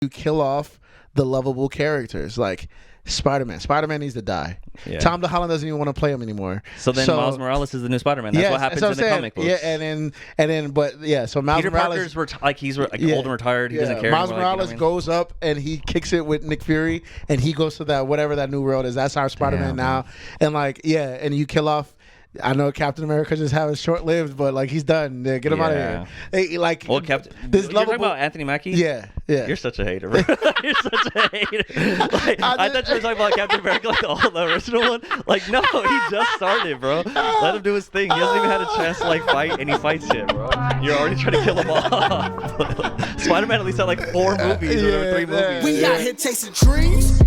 you kill off the lovable characters like Spider-Man. Spider-Man needs to die. Yeah. Tom DeHolland doesn't even want to play him anymore. So then Miles Morales is the new Spider-Man. That's what happens in the comic books. Yeah, and then, but yeah. So Miles Peter Morales, Parker's he's old and retired. He doesn't care. Miles anymore, Morales goes up and he kicks it with Nick Fury, and he goes to that whatever that new world is. That's our Spider-Man now. And and you kill off. I know Captain America just have it short-lived, but like he's done. Get him out of here. Hey, like, well, Captain. This you're talking about Anthony Mackie? Yeah. You're such a hater, bro. You're such a hater. Like, I thought you were talking about Captain America, like the original one. Like, no, he just started, bro. Let him do his thing. He hasn't even had a chance to like fight, and he fights yet, bro. You're already trying to kill him off. Spider-Man at least had like 4 movies or 3 movies. We out here chasing dreams,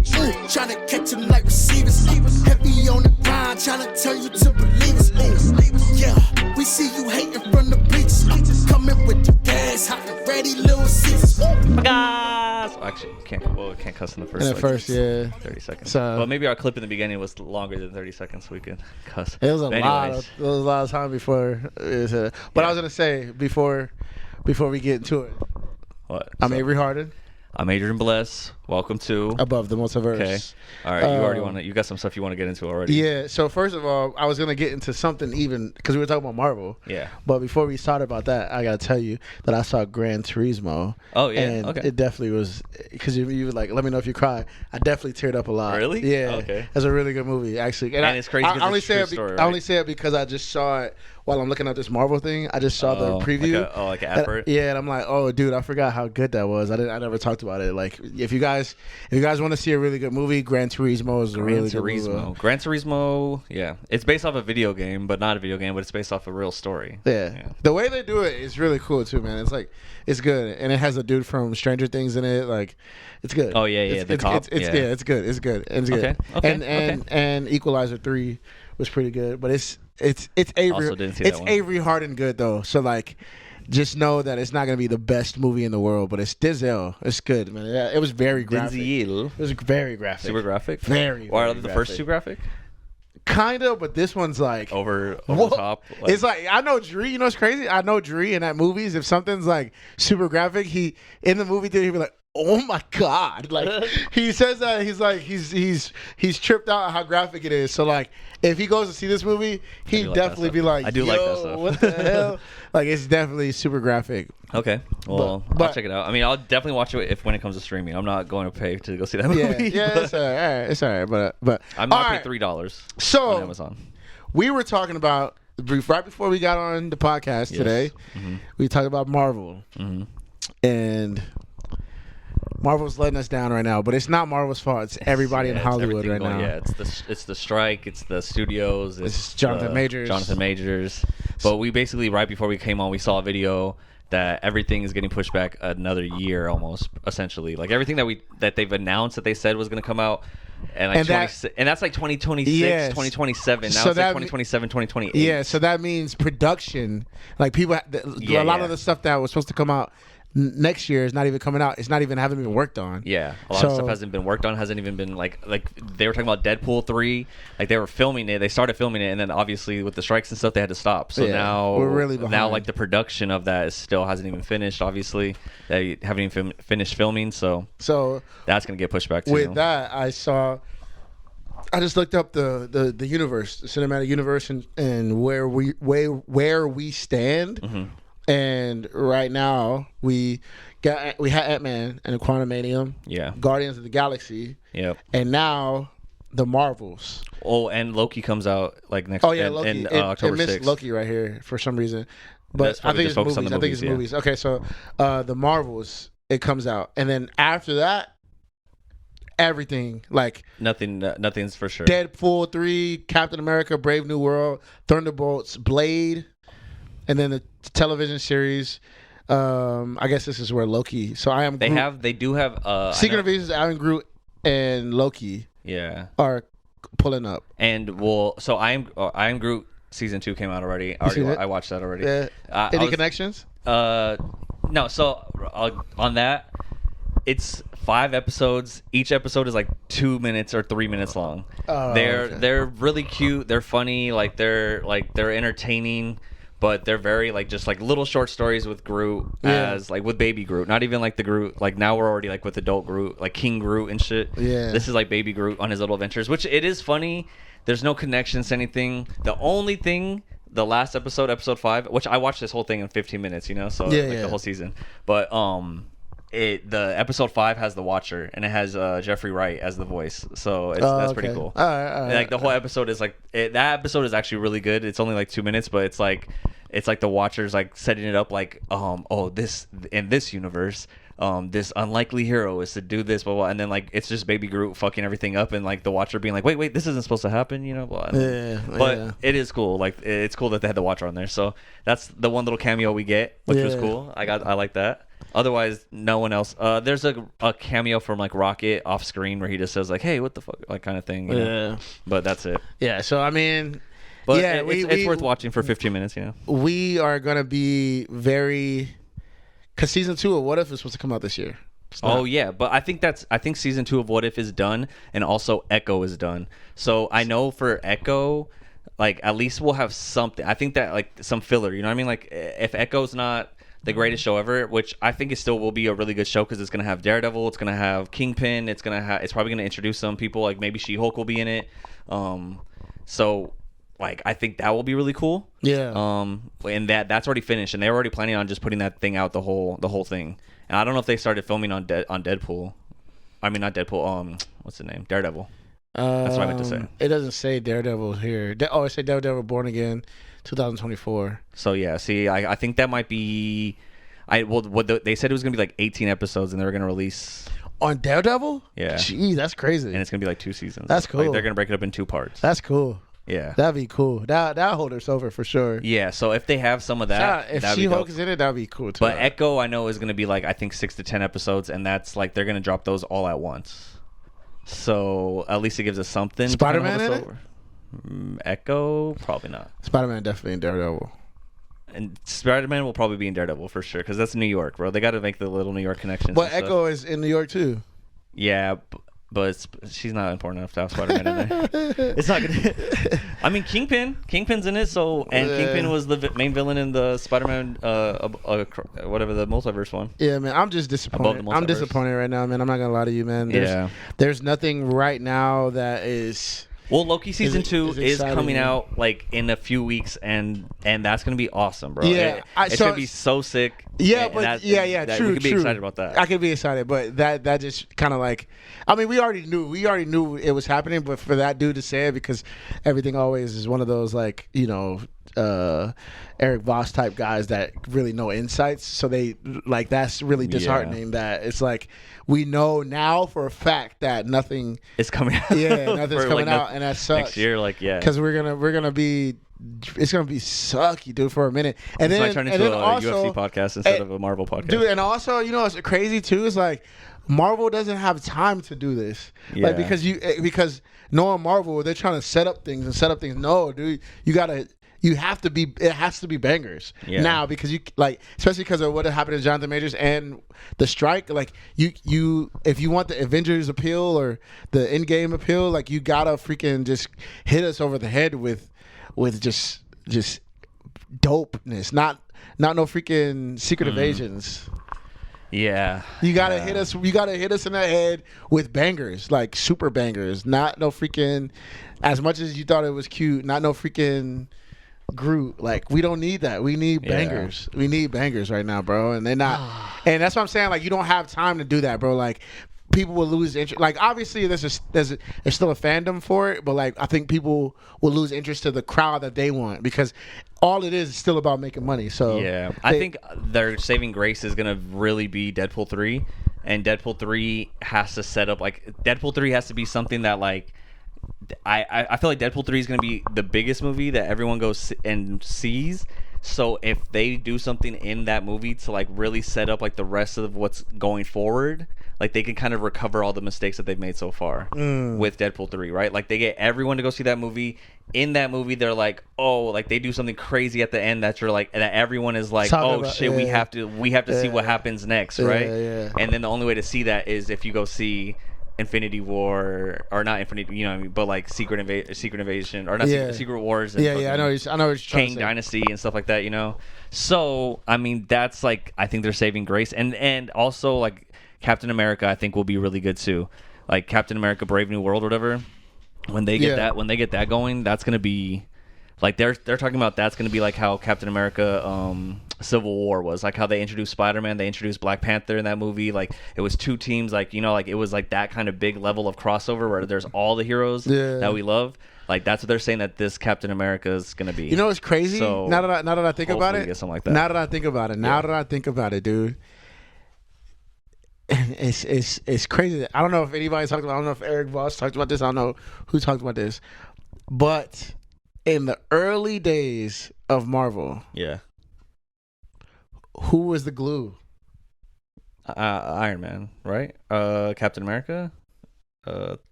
trying to catch them like receivers. Heavy on the grind, trying to turn you to believers. Yeah, we see you hating from the bleachers. Coming with the gas, hot and ready, little Caesars. Actually, can't cuss in the first. 30 seconds. So, well, maybe our clip in the beginning was longer than 30 seconds, so we can cuss. It was a lot of time before. But I was gonna say before we get into it. What? I'm Avery Harden. I'm Adrian Blest. Welcome to ABOV The Multiverse. Okay. All right. You got some stuff you want to get into already. Yeah. So first of all, I was gonna get into something even because we were talking about Marvel. Yeah. But before we started about that, I gotta tell you that I saw Gran Turismo. Oh yeah. And okay. it definitely was because you were like, let me know if you cry. I definitely teared up a lot. Really? Yeah. Okay. It's a really good movie actually. And it's crazy. I only say it because I just saw it while I'm looking at this Marvel thing. I just saw the preview. Like an advert. Yeah, and I'm like, oh, dude, I forgot how good that was. I never talked about it. Like, if you guys want to see a really good movie, Gran Turismo is a really good movie. Gran Turismo, yeah, it's based off a video game, but not a video game, but it's based off a real story. Yeah. The way they do it is really cool too, man. It's like it's good, and it has a dude from Stranger Things in it. Like, it's good. Oh yeah, it's good. It's good. Okay. And Equalizer 3 was pretty good, but it's Avery. Also didn't see that one. Avery Harden good though. So like, just know that it's not gonna be the best movie in the world, but it's Denzel. It's good, man. Yeah, it was very graphic. Denzel. It was very graphic. Super graphic. Very. Why are very the graphic. first two graphic? Kinda, but this one's like over the top. Like, it's like I know Dre. You know what's crazy? I know Dre in that movies. If something's like super graphic, he in the movie theater he'd be like, oh my god! Like he says that he's like he's tripped out how graphic it is. So like if he goes to see this movie, he'd definitely be like, I do like that stuff. What the hell? Like it's definitely super graphic. Okay, well I'll check it out. I mean, I'll definitely watch it when it comes to streaming. I'm not going to pay to go see that movie. Yeah, it's all right. It's all right, but I'm not paying $3 on Amazon. We were talking about right before we got on the podcast today. Mm-hmm. We talked about Marvel, and Marvel's letting us down right now, but it's not Marvel's fault. It's everybody in Hollywood right now. Yeah, it's the strike. It's the studios. It's Jonathan Majors. But we basically right before we came on, we saw a video that everything is getting pushed back another year almost. Essentially, like everything that they've announced that they said was going to come out. And that's like 2026, 2027. Now it's like 2027, 2028. Yeah, so that means production. Like people, a lot of the stuff that was supposed to come out next year is not even coming out. It's not even haven't been worked on. Yeah, a lot of stuff hasn't been worked on. Hasn't even been like they were talking about Deadpool 3. Like they were filming it. They started filming it, and then obviously with the strikes and stuff, they had to stop. So now we're really behind. Now like the production of that still hasn't even finished. Obviously, they haven't even finished filming. So that's gonna get pushed back too. With that, I just looked up the universe, the cinematic universe, and where we stand. Mm-hmm. And right now we had Ant-Man and Quantumanium, Guardians of the Galaxy, and now the Marvels. Oh, and Loki comes out like next. Loki. October 6th. It missed Loki right here for some reason, but I think it's movies. Okay, so the Marvels, it comes out, and then after that, everything like nothing's for sure. Deadpool 3, Captain America, Brave New World, Thunderbolts, Blade. And then the television series, I guess this is where Loki. So I am. They do have Secret Invasions. I Am Groot and Loki. Yeah, are pulling up. And so I Am Groot season 2 came out already. I watched that already. Yeah. Any connections? No. So on that, it's 5 episodes. Each episode is like 2 minutes or 3 minutes long. They're really cute. They're funny. They're entertaining. but they're very like just like little short stories with Groot as like with baby Groot, not even like the Groot. Like now we're already like with adult Groot, like King Groot and shit. Yeah, this is like baby Groot on his little adventures, which it is funny. There's no connections to anything. The only thing, the last episode, episode 5, which I watched this whole thing in 15 minutes, you know, so the whole season. But the episode 5 has the Watcher, and it has Jeffrey Wright as the voice, so that's pretty cool. All right, like the whole episode is like that episode is actually really good. It's only like 2 minutes, but it's like the Watcher's like setting it up like this in this universe. This unlikely hero is to do this, blah, blah, and then like it's just baby Groot fucking everything up, and like the Watcher being like, wait, this isn't supposed to happen, you know, blah. But it is cool. Like it's cool that they had the Watcher on there. So that's the one little cameo we get, which was cool. I like that. Otherwise, no one else. There's a cameo from like Rocket off screen where he just says like, "Hey, what the fuck," like kind of thing. You know? But that's it. Yeah. So I mean, but it's worth watching for 15 minutes. You know, we are gonna be very, because season 2 of What If is supposed to come out this year. Oh yeah, but I think season 2 of What If is done, and also Echo is done. So I know for Echo, like at least we'll have something. I think that like some filler. You know what I mean? Like if Echo's not the greatest show ever, which I think it still will be a really good show because it's gonna have Daredevil, it's gonna have Kingpin, it's probably gonna introduce some people, like maybe She-Hulk will be in it. So like I think that will be really cool. Yeah. And that's already finished, and they're already planning on just putting that thing out, the whole thing. And I don't know if they started filming on Deadpool. I mean not Deadpool. What's the name? Daredevil. That's what I meant to say. It doesn't say Daredevil here. It said Daredevil Born Again, 2024. So yeah, see, I think that might be. They said it was gonna be like 18 episodes, and they were gonna release on Daredevil. Yeah, gee, that's crazy. And it's gonna be like 2 seasons. That's cool. Like, they're gonna break it up in 2 parts. That's cool. Yeah, that'd be cool. That'll hold us over for sure. Yeah, so if they have some of that, if She-Hulk is in it, that'd be cool too. But Echo, I know, is gonna be like I think 6 to 10 episodes, and that's like they're gonna drop those all at once. So at least it gives us something. Spider-Man in it? Echo, probably not. Spider-Man definitely in Daredevil. And Spider-Man will probably be in Daredevil for sure, because that's New York, bro. They got to make the little New York connections. But Echo is in New York too. Yeah, but she's not important enough to have Spider-Man in there. It's not gonna. I mean, Kingpin's in it. So, and Kingpin was the main villain in the Spider-Man, whatever the multiverse one. Yeah, man, I'm just disappointed. I'm disappointed right now, man. I'm not gonna lie to you, man. There's nothing right now that is. Well, Loki season 2 is coming out like in a few weeks, and that's gonna be awesome, bro. Yeah, it's gonna be so sick. Yeah, and but true. We could be excited about that. I could be excited, but that just kind of like, I mean, we already knew it was happening, but for that dude to say it, because everything always is one of those like, you know, Eric Voss type guys that really know insights, so they like, that's really disheartening. That it's like we know now for a fact that nothing is coming out. Yeah, nothing's coming out, and that sucks. Next year, like, yeah, because we're gonna be. It's gonna be sucky, dude, for a minute, and then might turn into a UFC podcast instead of a Marvel podcast, dude. And also, you know, it's crazy too. Is like Marvel doesn't have time to do this, like because knowing Marvel, they're trying to set up things. No, dude, it has to be bangers now, because you like, especially because of what happened to Jonathan Majors and the strike. Like you if you want the Avengers appeal or the Endgame appeal, like you gotta freaking just hit us over the head with just dopeness, not no freaking secret evasions. Yeah, you gotta hit us. You gotta hit us in the head with bangers, like super bangers. Not no freaking. As much as you thought it was cute, not no freaking Groot. Like, we don't need that. We need bangers. We need bangers right now, bro. And they're not. And that's what I'm saying. Like, you don't have time to do that, bro. Like, people will lose interest. Like, obviously, there's still a fandom for it, but like, I think people will lose interest to the crowd that they want, because all it is still about making money. So yeah, I think their saving grace is gonna really be Deadpool 3, and Deadpool 3 has to set up, like, Deadpool 3 has to be something that, like, I feel like Deadpool 3 is going to be the biggest movie that everyone goes and sees. So if they do something in that movie to like really set up like the rest of what's going forward, like they can kind of recover all the mistakes that they've made so far with Deadpool 3, right? Like they get everyone to go see that movie. In that movie, they're like, oh, like they do something crazy at the end that you're like, and that everyone is like, we have to see what happens next, right? Yeah. And then the only way to see that is if you go see Infinity War, or not Infinity, you know what I mean, but like Secret Invasion, or not Secret Wars. And I know what you're trying Kang to say. Dynasty and stuff like that, you know. So I mean, that's like, I think they're saving grace, and also like Captain America, I think will be really good too. Like Captain America: Brave New World, or whatever. When they get that going, that's gonna be like they're talking about, that's gonna be like how Captain America Civil War was, like how they introduced Spider-Man, they introduced Black Panther in that movie. Like it was two teams, like, you know, like it was like that kind of big level of crossover where there's all the heroes that we love. Like that's what they're saying that this Captain America is gonna be. You know what's crazy? So now that I think about it, get something like that. Now that I think about it, dude, it's crazy. I don't know if anybody's talked about. I don't know if Eric Voss talked about this. I don't know who talked about this, but in the early days of Marvel, who was the glue? Iron Man, right? Captain America,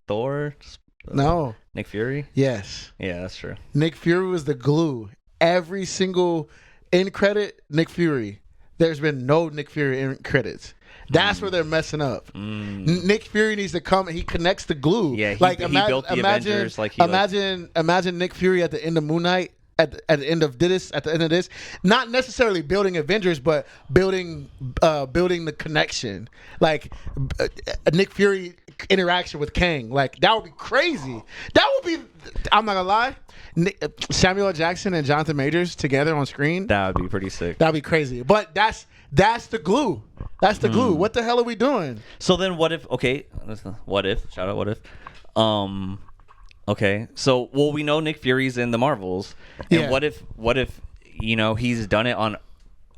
Thor. No. Nick Fury. Yes. Yeah, that's true. Nick Fury was the glue. Every single end credit, Nick Fury. There's been no Nick Fury end credits. That's where they're messing up. Nick Fury needs to come, and he connects the glue. Yeah, he built the Avengers. Like imagine Nick Fury at the end of Moon Knight. At the end of this, not necessarily building Avengers, but building the connection. Like Nick Fury interaction with Kang. Like that would be crazy. That would be. I'm not gonna lie. Samuel L. Jackson and Jonathan Majors together on screen. That would be pretty sick. That'd be crazy. But that's the glue. That's the glue. What the hell are we doing? So then, what if? Okay, what if? Shout out, what if? Okay, so we know Nick Fury's in the Marvels, and what if you know he's done it on,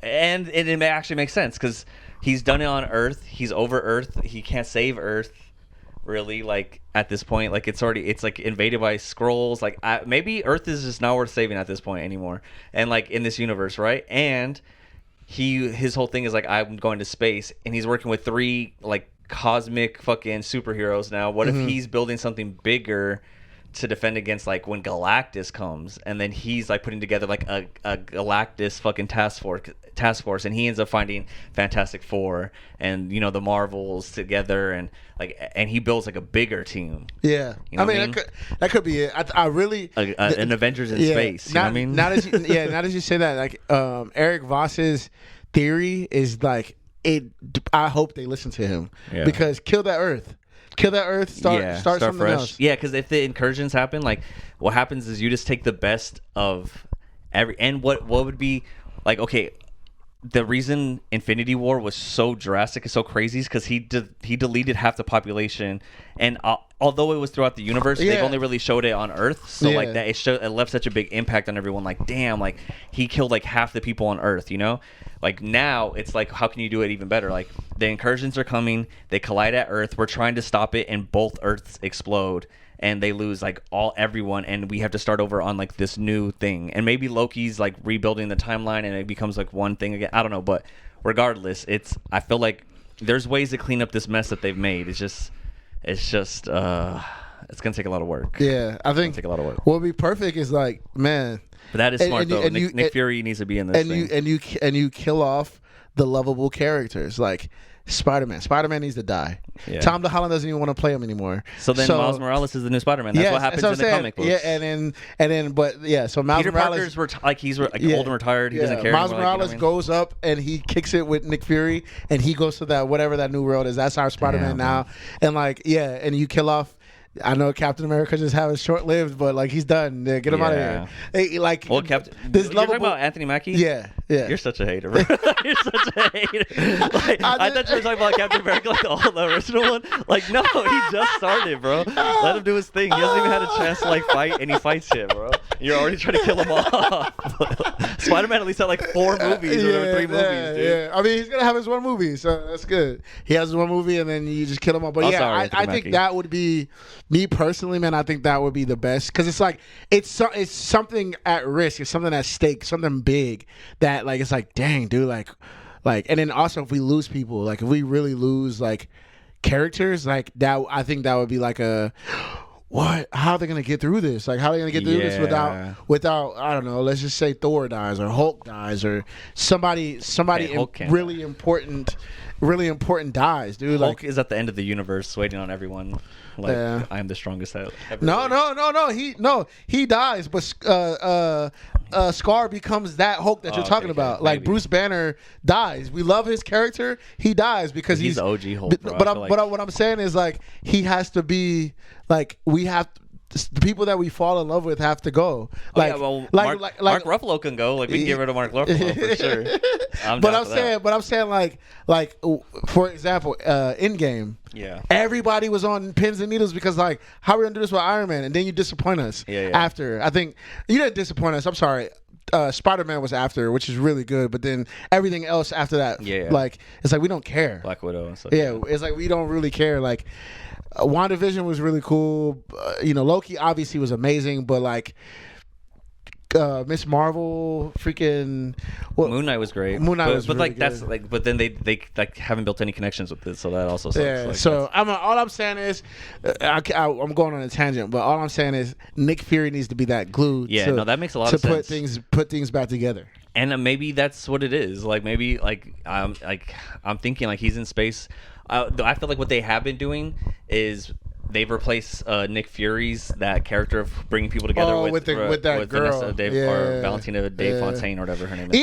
and it may actually make sense because he's done it on Earth. He's over Earth. He can't save Earth, really. Like at this point, like it's like invaded by Skrulls. Like maybe Earth is just not worth saving at this point anymore. And like in this universe, right? And his whole thing is like, I'm going to space, and he's working with 3 like cosmic fucking superheroes now. What if he's building something bigger to defend against, like when Galactus comes, and then he's like putting together like a Galactus fucking task force, and he ends up finding Fantastic Four and, you know, the Marvels together, and he builds like a bigger team. Yeah, you know I mean that could be it. I really an Avengers in space. You know what I mean? Now that you say that, like Eric Voss's theory is like it. I hope they listen to him because kill that Earth. Start something fresh. else. Yeah, because if the incursions happen, like what happens is you just take the best of every. And what would be like? Okay, the reason Infinity War was so drastic and so crazy is because he deleted half the population, and although it was throughout the universe, they've only really showed it on Earth. So like that, it left such a big impact on everyone. Like damn, like he killed like half the people on Earth. You know. Like now it's like, how can you do it even better? Like the incursions are coming, they collide at Earth, we're trying to stop it, and both Earths explode and they lose like everyone, and we have to start over on like this new thing. And maybe Loki's like rebuilding the timeline and it becomes like one thing again. I don't know, but regardless, I feel like there's ways to clean up this mess that they've made. It's gonna take a lot of work. Yeah, I think take a lot of work. What would be perfect is like, man. But that is smart though. Nick Fury needs to be in this thing. And you kill off the lovable characters like Spider-Man. Spider-Man needs to die. Yeah. Tom DeHolland doesn't even want to play him anymore. So then Miles Morales is the new Spider-Man. That's what happens in the comic books. Yeah, and then so Miles Peter Morales, Parker's he's old and retired. He doesn't care. Miles anymore, Morales goes up and he kicks it with Nick Fury, and he goes to that whatever that new world is. That's our Spider-Man now. And and you kill off. I know Captain America just having short-lived, but like he's done. Get him out of here. Hey, like, you're talking about Anthony Mackie? Yeah. You're such a hater, bro. You're such a hater. Like, I thought you were talking about Captain America, like the original one. Like, no, he just started, bro. Let him do his thing. He hasn't even had a chance to like fight, and he fights shit, bro. You're already trying to kill him off. Spider-Man at least had like 4 movies or 3 movies, dude. Yeah, I mean, he's gonna have his one movie, so that's good. He has one movie, and then you just kill him off. But I think that would be. Me personally, man, I think that would be the best because it's like it's something at risk, it's something at stake, something big that like it's like dang, dude, like, and then also if we lose people, like if we really lose like characters, like that, I think that would be like a what? How are they gonna get through this? Like how are they gonna get through this without I don't know? Let's just say Thor dies or Hulk dies or somebody really important really important dies, dude. Hulk Like is at the end of the universe, waiting on everyone. Like I am the strongest ever. No. He dies, but Scar becomes that Hulk that you're talking about. Like maybe. Bruce Banner dies. We love his character. He dies because he's the OG Hulk. Bro. But what I'm saying is like he has to be like we have. The people that we fall in love with have to go. Like, Mark Ruffalo can go. Like we can get rid of Mark Ruffalo for sure. But I'm saying like for example, Endgame. Yeah. Everybody was on pins and needles because like how are we gonna do this with Iron Man, and then you disappoint us. After I think you didn't disappoint us. I'm sorry. Spider-Man was after, which is really good, but then everything else after that, like it's like we don't care. Black Widow and stuff. Yeah, it's like we don't really care. Like WandaVision was really cool. Loki obviously was amazing, but like Miss Marvel, freaking Moon Knight was great. Moon Knight was but really like good. that's like, but then they like haven't built any connections with it, so that also sucks. Yeah. Like, so all I'm saying is, I'm going on a tangent, but all I'm saying is Nick Fury needs to be that glue. Yeah, no, that makes a lot of sense. To put things back together. And maybe that's what it is. Like maybe I'm thinking like he's in space. I feel like what they have been doing is they've replaced Nick Fury's that character of bringing people together with that girl or Valentina Dave Fontaine or whatever her name is.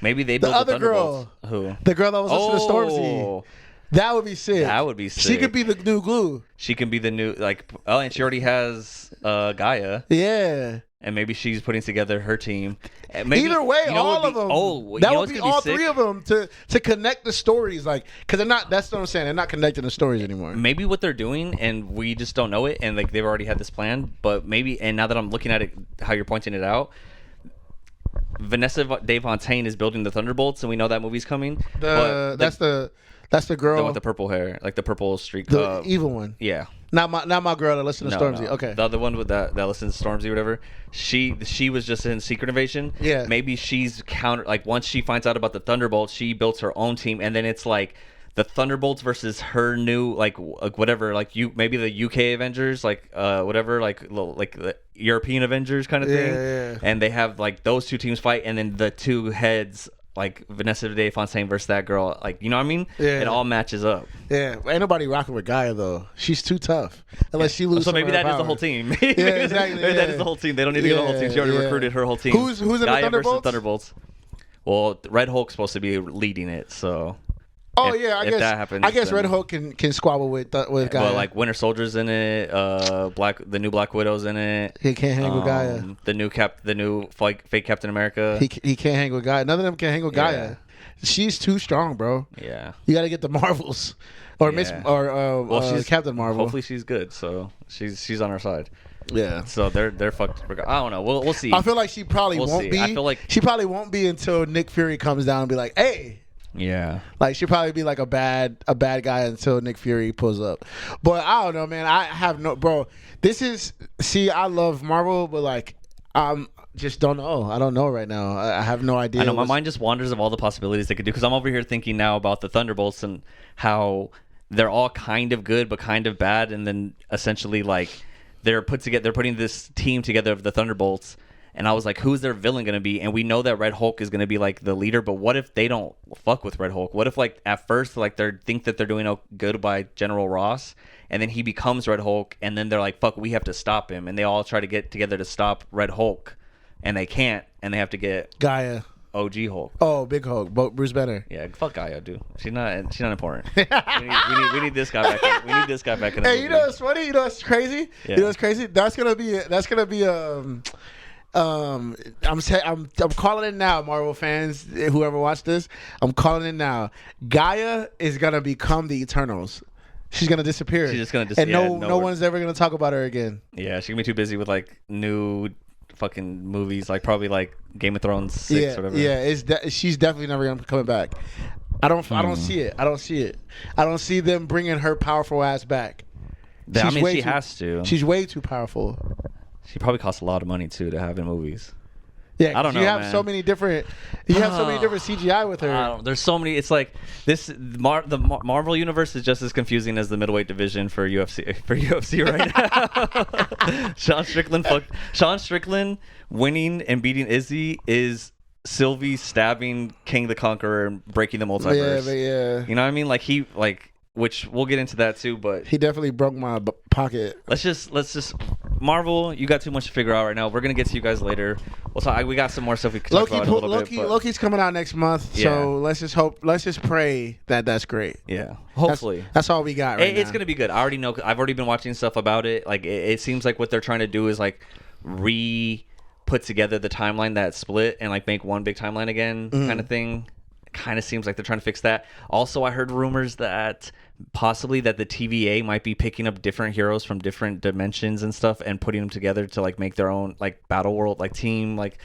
Maybe they built the other girl. Who? The girl that was listening to Stormzy. That would be sick. That would be sick. She could be the new glue. She can be the new and she already has Gaia. Yeah. And maybe she's putting together her team. Maybe, either way, all of them. That would be all three of them to connect the stories, like because they're not. That's what I'm saying. They're not connecting the stories anymore. Maybe what they're doing, and we just don't know it, and like they've already had this plan. But maybe, and now that I'm looking at it, how you're pointing it out, Vanessa De Fontaine is building the Thunderbolts, and we know that movie's coming. That's the girl with the purple hair, like the purple streak. The evil one. Yeah. Not my girl that listens to Stormzy. No. Okay. The other one with that listens to Stormzy or whatever. She was just in Secret Invasion. Yeah. Maybe she's once she finds out about the Thunderbolts, she builds her own team, and then it's like the Thunderbolts versus her new whatever maybe the UK Avengers whatever the European Avengers kind of thing. Yeah. And they have like those two teams fight, and then the two heads. Like Vanessa De Fontaine versus that girl, like you know what I mean? Yeah. It all matches up. Yeah, ain't nobody rocking with Gaia though. She's too tough. Unless she loses. So maybe that is the whole team. Yeah, exactly. Maybe that is the whole team. They don't need to get a whole team. She already recruited her whole team. Who's in Gaia the versus Thunderbolts? Well, Red Hulk's supposed to be leading it, so. Oh yeah, if that happens, I guess Red Hulk can squabble with Gaia. Well, like Winter Soldier's in it. The new Black Widow's in it. He can't hang with Gaia. The new fake Captain America. He can't hang with Gaia. None of them can hang with Gaia. She's too strong, bro. Yeah. You got to get the Marvels or Miss she's Captain Marvel. Hopefully she's good, so she's on our side. Yeah. So they're fucked. I don't know. We'll see. I feel like she probably won't be. I feel like she probably won't be until Nick Fury comes down and be like, "Hey." Yeah. Like she'll probably be like a bad guy until Nick Fury pulls up. But I don't know, man. I have no I love Marvel, but like just don't know. I don't know right now. I have no idea. I know my mind just wanders of all the possibilities they could do because I'm over here thinking now about the Thunderbolts and how they're all kind of good but kind of bad, and then essentially like they're putting this team together of the Thunderbolts, and I was like, who's their villain going to be? And we know that Red Hulk is going to be like the leader, but what if they don't fuck with Red Hulk? What if like at first like they think that they're doing good by General Ross, and then he becomes Red Hulk, and then they're like, fuck, we have to stop him, and they all try to get together to stop Red Hulk. And they can't, and they have to get Gaia, OG Hulk. Oh, Big Hulk, Bruce Banner. Yeah, fuck Gaia, dude. She's not important. we need this guy back. We need this guy back in the movie. You know what's funny? You know what's crazy? Yeah. You know what's crazy? That's gonna be I'm calling it now, Marvel fans. Whoever watched this, I'm calling it now. Gaia is gonna become the Eternals. She's gonna disappear. She's just gonna disappear. And no one's ever gonna talk about her again. Yeah, she's gonna be too busy with like new fucking movies, like probably like Game of Thrones 6 or whatever. Yeah, she's definitely never gonna come back. I don't see it. I don't see them bringing her powerful ass back. She has to. She's way too powerful. She probably costs a lot of money too to have in movies. Yeah, I don't know. You have so many different CGI with her. There's so many. It's like the Marvel universe is just as confusing as the middleweight division for UFC right now. Sean Strickland winning and beating Izzy is Sylvie stabbing King the Conqueror and breaking the multiverse. Yeah. You know what I mean? Which we'll get into that too, but he definitely broke my pocket. Let's just Marvel. You got too much to figure out right now. We're gonna get to you guys later. We'll talk. We got some more stuff we can talk about in a little bit. Loki's coming out next month, so let's just pray that that's great. Yeah, hopefully that's all we got. Right It's gonna be good. I already know. I've already been watching stuff about it. Like it seems like what they're trying to do is like put together the timeline that split and like make one big timeline again, kind of thing. Kind of seems like they're trying to fix that. Also, I heard rumors that possibly that the TVA might be picking up different heroes from different dimensions and stuff and putting them together to like make their own like battle world like team. Like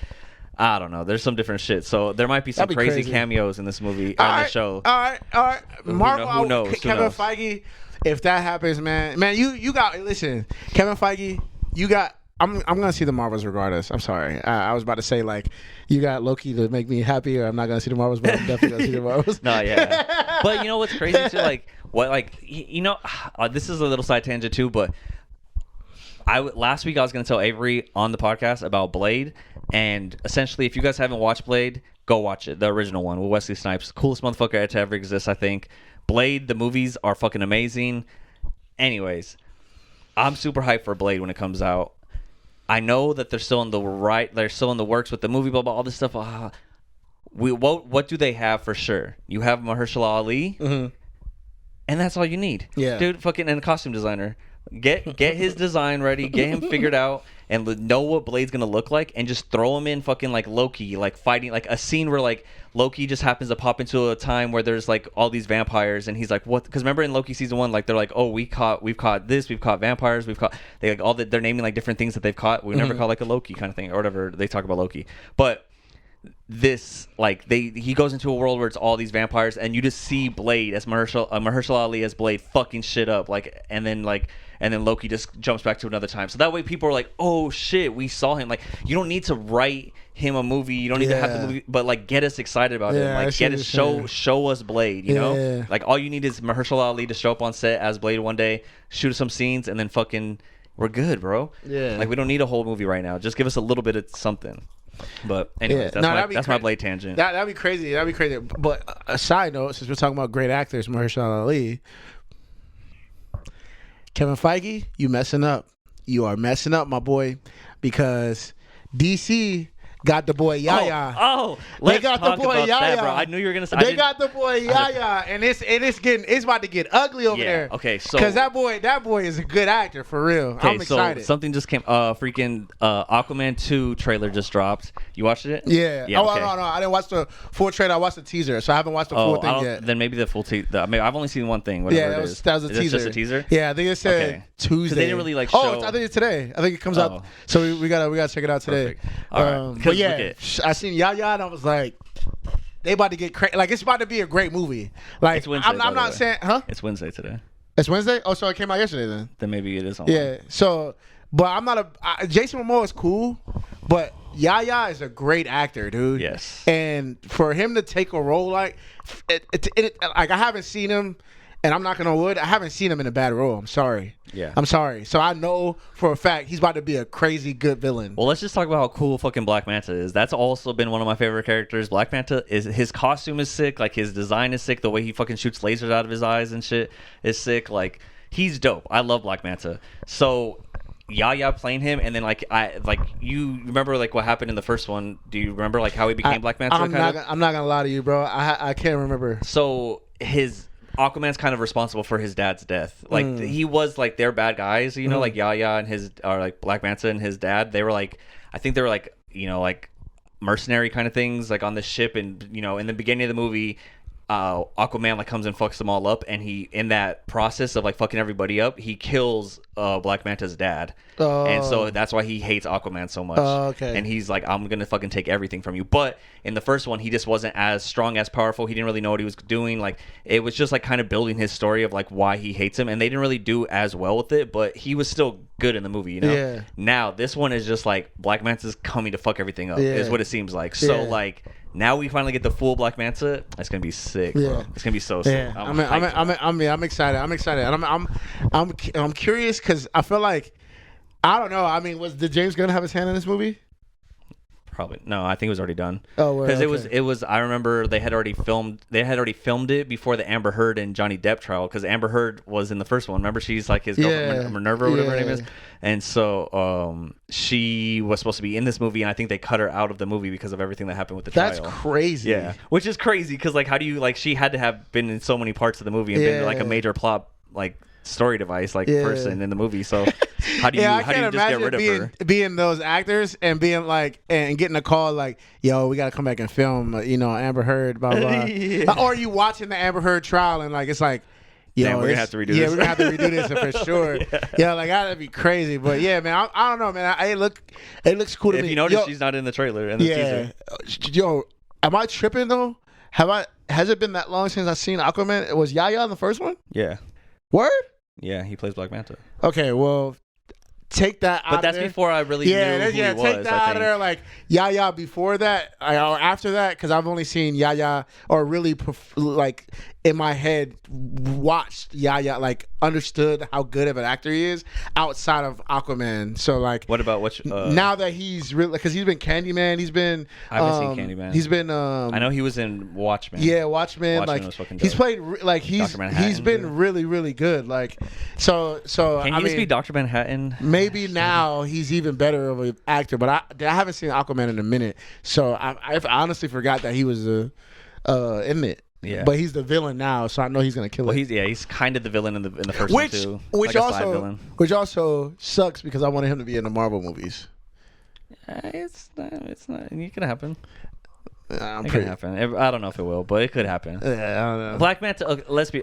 I don't know. There's some different shit. So there might be some crazy cameos in this movie on the show. All right. Marvel. Who knows? Kevin Feige. If that happens, man, you got listen. Kevin Feige, you got. I'm gonna see the Marvels regardless. I'm sorry. I was about to say like you got Loki to make me happy, or I'm not gonna see the Marvels, but I'm definitely gonna see the Marvels. No, yeah. But you know what's crazy too? Like what? Like this is a little side tangent too, but last week I was gonna tell Avery on the podcast about Blade, and essentially, if you guys haven't watched Blade, go watch it, the original one with Wesley Snipes, coolest motherfucker to ever exist, I think. Blade, the movies are fucking amazing. Anyways, I'm super hyped for Blade when it comes out. I know that they're still in the works with the movie, blah blah, all this stuff. What do they have for sure? You have Mahershala Ali, and that's all you need. Yeah, dude, fucking and a costume designer. Get his design ready, get him figured out, and know what Blade's gonna look like, and just throw him in fucking like Loki, like fighting like a scene where like Loki just happens to pop into a time where there's like all these vampires, and he's like, what? Because remember in Loki season 1, like they're like, oh, we've caught this, we've caught vampires, they're naming like different things that they've caught. We've never caught like a Loki kind of thing or whatever they talk about Loki, but this like he goes into a world where it's all these vampires, and you just see Blade as Mahershala Ali as Blade fucking shit up, like, and then Loki just jumps back to another time. So that way people are like, oh shit, we saw him. Like, you don't need to write him a movie. You don't need to have the movie, but like get us excited about it. Like show us Blade, you know? Like all you need is Mahershala Ali to show up on set as Blade one day, shoot some scenes, and then fucking we're good, bro. Yeah. Like we don't need a whole movie right now. Just give us a little bit of something. But anyways, that's my Blade tangent. That'd be crazy. But a side note, since we're talking about great actors, Mahershala Ali, Kevin Feige, you messing up. You are messing up, my boy, because DC got the boy Yaya. They got the boy Yaya. That, bro. I knew you were gonna say. They got the boy Yaya, and it's about to get ugly over there. Okay, so because that boy is a good actor for real. I'm excited. So something just came. Freaking Aquaman 2 trailer just dropped. You watched it? Yeah. No, I didn't watch the full trailer. I watched the teaser, so I haven't watched the full thing yet. Then maybe the full teaser. I mean, I've only seen one thing. That was a teaser. Just a teaser? Yeah, I think it said Tuesday. They didn't really like show. I think it's today. I think it comes out. So we gotta check it out today. All right. But yeah, I seen Yaya and I was like, they about to get crazy. Like it's about to be a great movie. Like it's Wednesday, I'm not saying, huh? It's Wednesday today. It's Wednesday. Oh, so it came out yesterday then. Then maybe it is on. Yeah. So, but I'm not Jason Momoa is cool, but Yaya is a great actor, dude. Yes. And for him to take a role like like I haven't seen him, and I'm not gonna wood, I haven't seen him in a bad role. I'm sorry. Yeah. I'm sorry. So I know for a fact he's about to be a crazy good villain. Well, let's just talk about how cool fucking Black Manta is. That's also been one of my favorite characters. Black Manta is his costume is sick. Like his design is sick. The way he fucking shoots lasers out of his eyes and shit is sick. Like he's dope. I love Black Manta. So Yaya playing him, and then you remember like what happened in the first one? Do you remember like how he became Black Manta? I'm not gonna lie to you, bro. I can't remember. So Aquaman's kind of responsible for his dad's death. Like he was like their bad guys, you know, like Yaya and like Black Manta and his dad. They were like, I think they were like, you know, like mercenary kind of things, like on the ship. And you know, in the beginning of the movie, Aquaman like comes and fucks them all up, and he in that process of like fucking everybody up, he kills Black Manta's dad, and so that's why he hates Aquaman so much. Okay. And he's like, I'm gonna fucking take everything from you. But in the first one, he just wasn't as strong, as powerful. He didn't really know what he was doing. Like it was just like kind of building his story of like why he hates him, and they didn't really do as well with it. But he was still good in the movie, you know. Yeah. Now this one is just like Black Manta's coming to fuck everything up. Is what it seems like. So like. Now we finally get the full Black Manta. It's gonna be sick, bro. It's gonna be so sick. Yeah. I'm excited. And I'm curious because I feel like I don't know. I mean, did James Gunn have his hand in this movie? Probably no. I think it was already done. Oh, because it was. I remember they had already filmed it before the Amber Heard and Johnny Depp trial. Because Amber Heard was in the first one. Remember, she's like his girlfriend, Minerva, or whatever her name is. And so she was supposed to be in this movie, and I think they cut her out of the movie because of everything that happened with the trial. That's crazy. Yeah, which is crazy because like, how do you like? She had to have been in so many parts of the movie and been like a major plot like story device person in the movie. So how do you just get rid of her? Being those actors and being like and getting a call like, yo, we got to come back and film, Amber Heard, blah blah. Or you watching the Amber Heard trial and like it's like, we're gonna have to redo this. Yeah, we're gonna have to redo this for sure. Yeah, like that'd be crazy. But yeah, man, I don't know, man. It looks cool to me. If you notice, she's not in the trailer and the teaser. Yo, am I tripping though? Has it been that long since I've seen Aquaman? Was Yaya in the first one? Yeah. Word? Yeah, he plays Black Manta. Okay, well, take that out of there. But that's before I really knew who he was. Take that out of there. Like, Yaya before that, or after that, because I've only seen Yaya, or really, like, in my head, watched Yaya, like, understood how good of an actor he is outside of Aquaman. So, like... What about now that he's really... Because he's been Candyman, he's been... I haven't seen Candyman. He's been... I know he was in Watchmen. Yeah, Watchmen. Like, he's played... Like, he's been really, really good. Like, so Can he just be Dr. Manhattan? Maybe now he's even better of an actor, but I haven't seen Aquaman in a minute, so I honestly forgot that he was in it. Yeah, but he's the villain now, so I know he's gonna kill it. He's kind of the villain in the first one too. Which also sucks because I wanted him to be in the Marvel movies. It's not. It can happen. It could happen. I don't know if it will, but it could happen. Yeah, I don't know. Black Manta. Let's be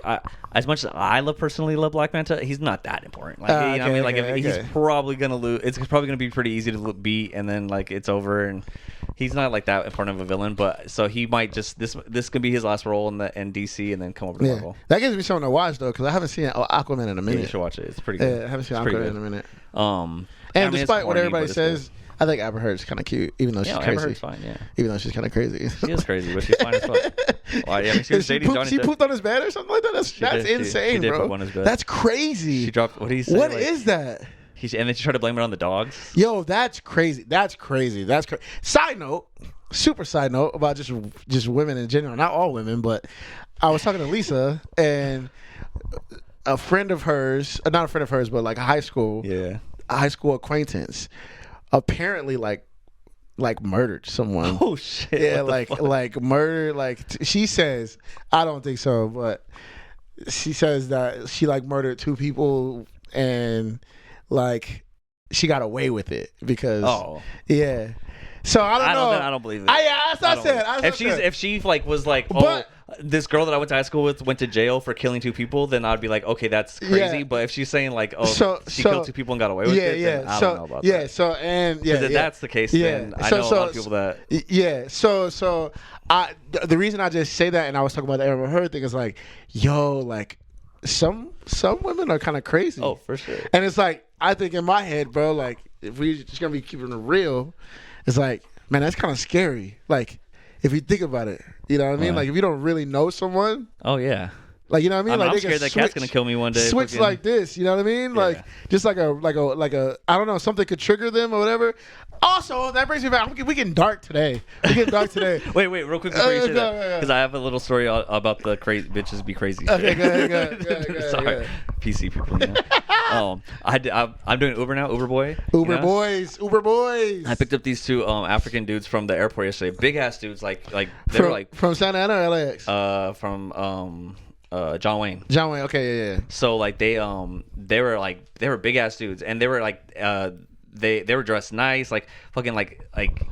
as much as I personally love Black Manta, he's not that important. Like, he's probably gonna lose. It's probably gonna be pretty easy to beat, and then like it's over, and he's not like that important of a villain. But so he might just this could be his last role in DC, and then come over to Marvel. That gives me something to watch though, because I haven't seen Aquaman in a minute. Yeah, you should watch it. It's pretty good. Yeah, I haven't seen Aquaman in a minute. And despite what everybody says. I think Amber Heard's kind of cute, even though she's crazy. Amber Heard's fine, yeah. Even though she's kind of crazy. She is crazy, but she's fine as fuck. Well, yeah, I mean, she pooped on his bed or something like that? That's insane, she did bro. Poop on his bed. That's crazy. She dropped, what did he say? What is that? And then she tried to blame it on the dogs. Yo, that's crazy. That's crazy. Side note, super side note about just women in general. Not all women, but I was talking to Lisa and a friend of hers, not a friend of hers, but like a high school acquaintance, apparently like murdered someone. Oh shit! Yeah, like murder. Like she says, I don't think so, but she says that she like murdered 2 people and like she got away with it because yeah. So I don't know. I don't believe it. That's what I said. If she like was like, this girl that I went to high school with went to jail for killing 2 people, then I'd be like, okay, that's crazy. Yeah. But if she's saying like, she killed 2 people and got away with it, then I don't know about that. Yeah. So if that's the case, then I know a lot of people that. Yeah. So the reason I just say that, and I was talking about the Amber Heard thing, is like, yo, like some women are kind of crazy. Oh, for sure. And it's like, I think in my head, bro, like if we just gonna be keeping it real, it's like, man, that's kind of scary. Like, if you think about it, you know what I mean? Like, if you don't really know someone. Oh, yeah. Like, you know what I mean? Like, I'm scared that cat's gonna kill me one day. Switch like this, you know what I mean? Yeah. Like, just like a I don't know, something could trigger them or whatever. Also, that brings me back. We getting dark today. Wait, real quick before you say that, because I have a little story about the crazy bitches be crazy. Okay, go ahead. Sorry, PC people. You know? I'm doing Uber now. Uber boy. Uber boys. I picked up these 2 African dudes from the airport yesterday. Big ass dudes, like they were like from Santa Ana or LAX. From John Wayne. Okay, yeah. So like they were big ass dudes, and they were like they were dressed nice, like fucking like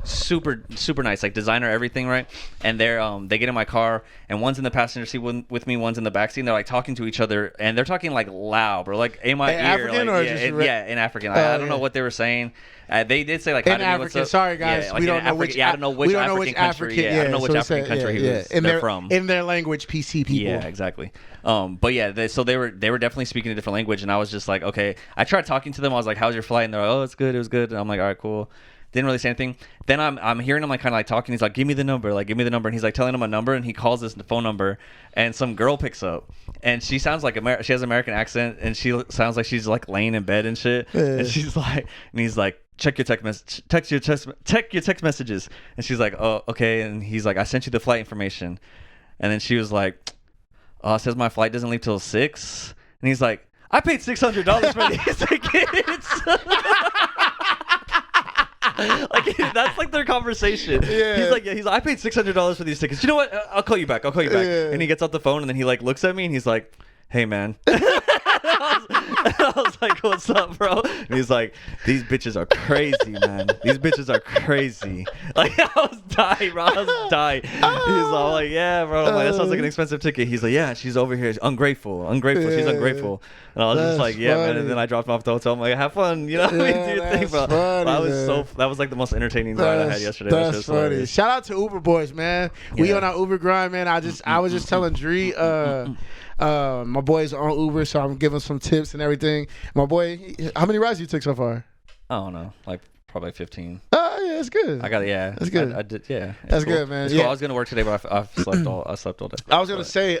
super nice, like designer everything, right? And they get in my car, and one's in the passenger seat with me, one's in the back seat, and they're like talking to each other, and they're talking like loud, bro, like in my ear, African like, or in African. I don't know what they were saying. They did say like in African. Sorry guys, like we don't know which. I don't know which African country. I don't know which African country they're from. In their language, PC people. Yeah, exactly. But yeah, they were definitely speaking a different language, and I was just like, okay. I tried talking to them. I was like, "How's your flight?" And they're like, "Oh, it's good. It was good." And I'm like, "All right, cool." Didn't really say anything. Then I'm hearing him like kind of like talking. He's like, "Give me the number." And he's like telling him a number, and he calls this phone number, and some girl picks up, and she sounds like she has an American accent, and she sounds like she's like laying in bed and shit. And she's like, and he's like, check your text messages. And she's like, oh, okay. And he's like, I sent you the flight information. And then she was like, oh, it says my flight doesn't leave till 6. And he's like, I paid $600 for these tickets. Like, that's like their conversation. Yeah. He's like, I paid $600 for these tickets. You know what? I'll call you back. Yeah. And he gets off the phone and then he like looks at me and he's like, hey man. I was like, what's up, bro? And he's like, these bitches are crazy, man. These bitches are crazy. Like, I was dying, bro. I was dying. He's all like, yeah, bro. I'm like, that sounds like an expensive ticket. He's like, yeah, she's over here. Ungrateful. She's ungrateful. And I was just like, yeah, man. And then I dropped him off the hotel. I'm like, have fun. You know what I mean? Do your thing, bro. That was like the most entertaining ride I had yesterday. That's funny. Shout out to Uber boys, man. We on our Uber grind, man. I was just telling Dre, my boy's on Uber, so I'm giving some tips and everything. My boy, how many rides you took so far? I don't know, like probably 15. Oh yeah, that's good. That's good. I did, yeah. That's cool. Good, man. It's cool. I was gonna work today, but I slept all day. I was gonna say,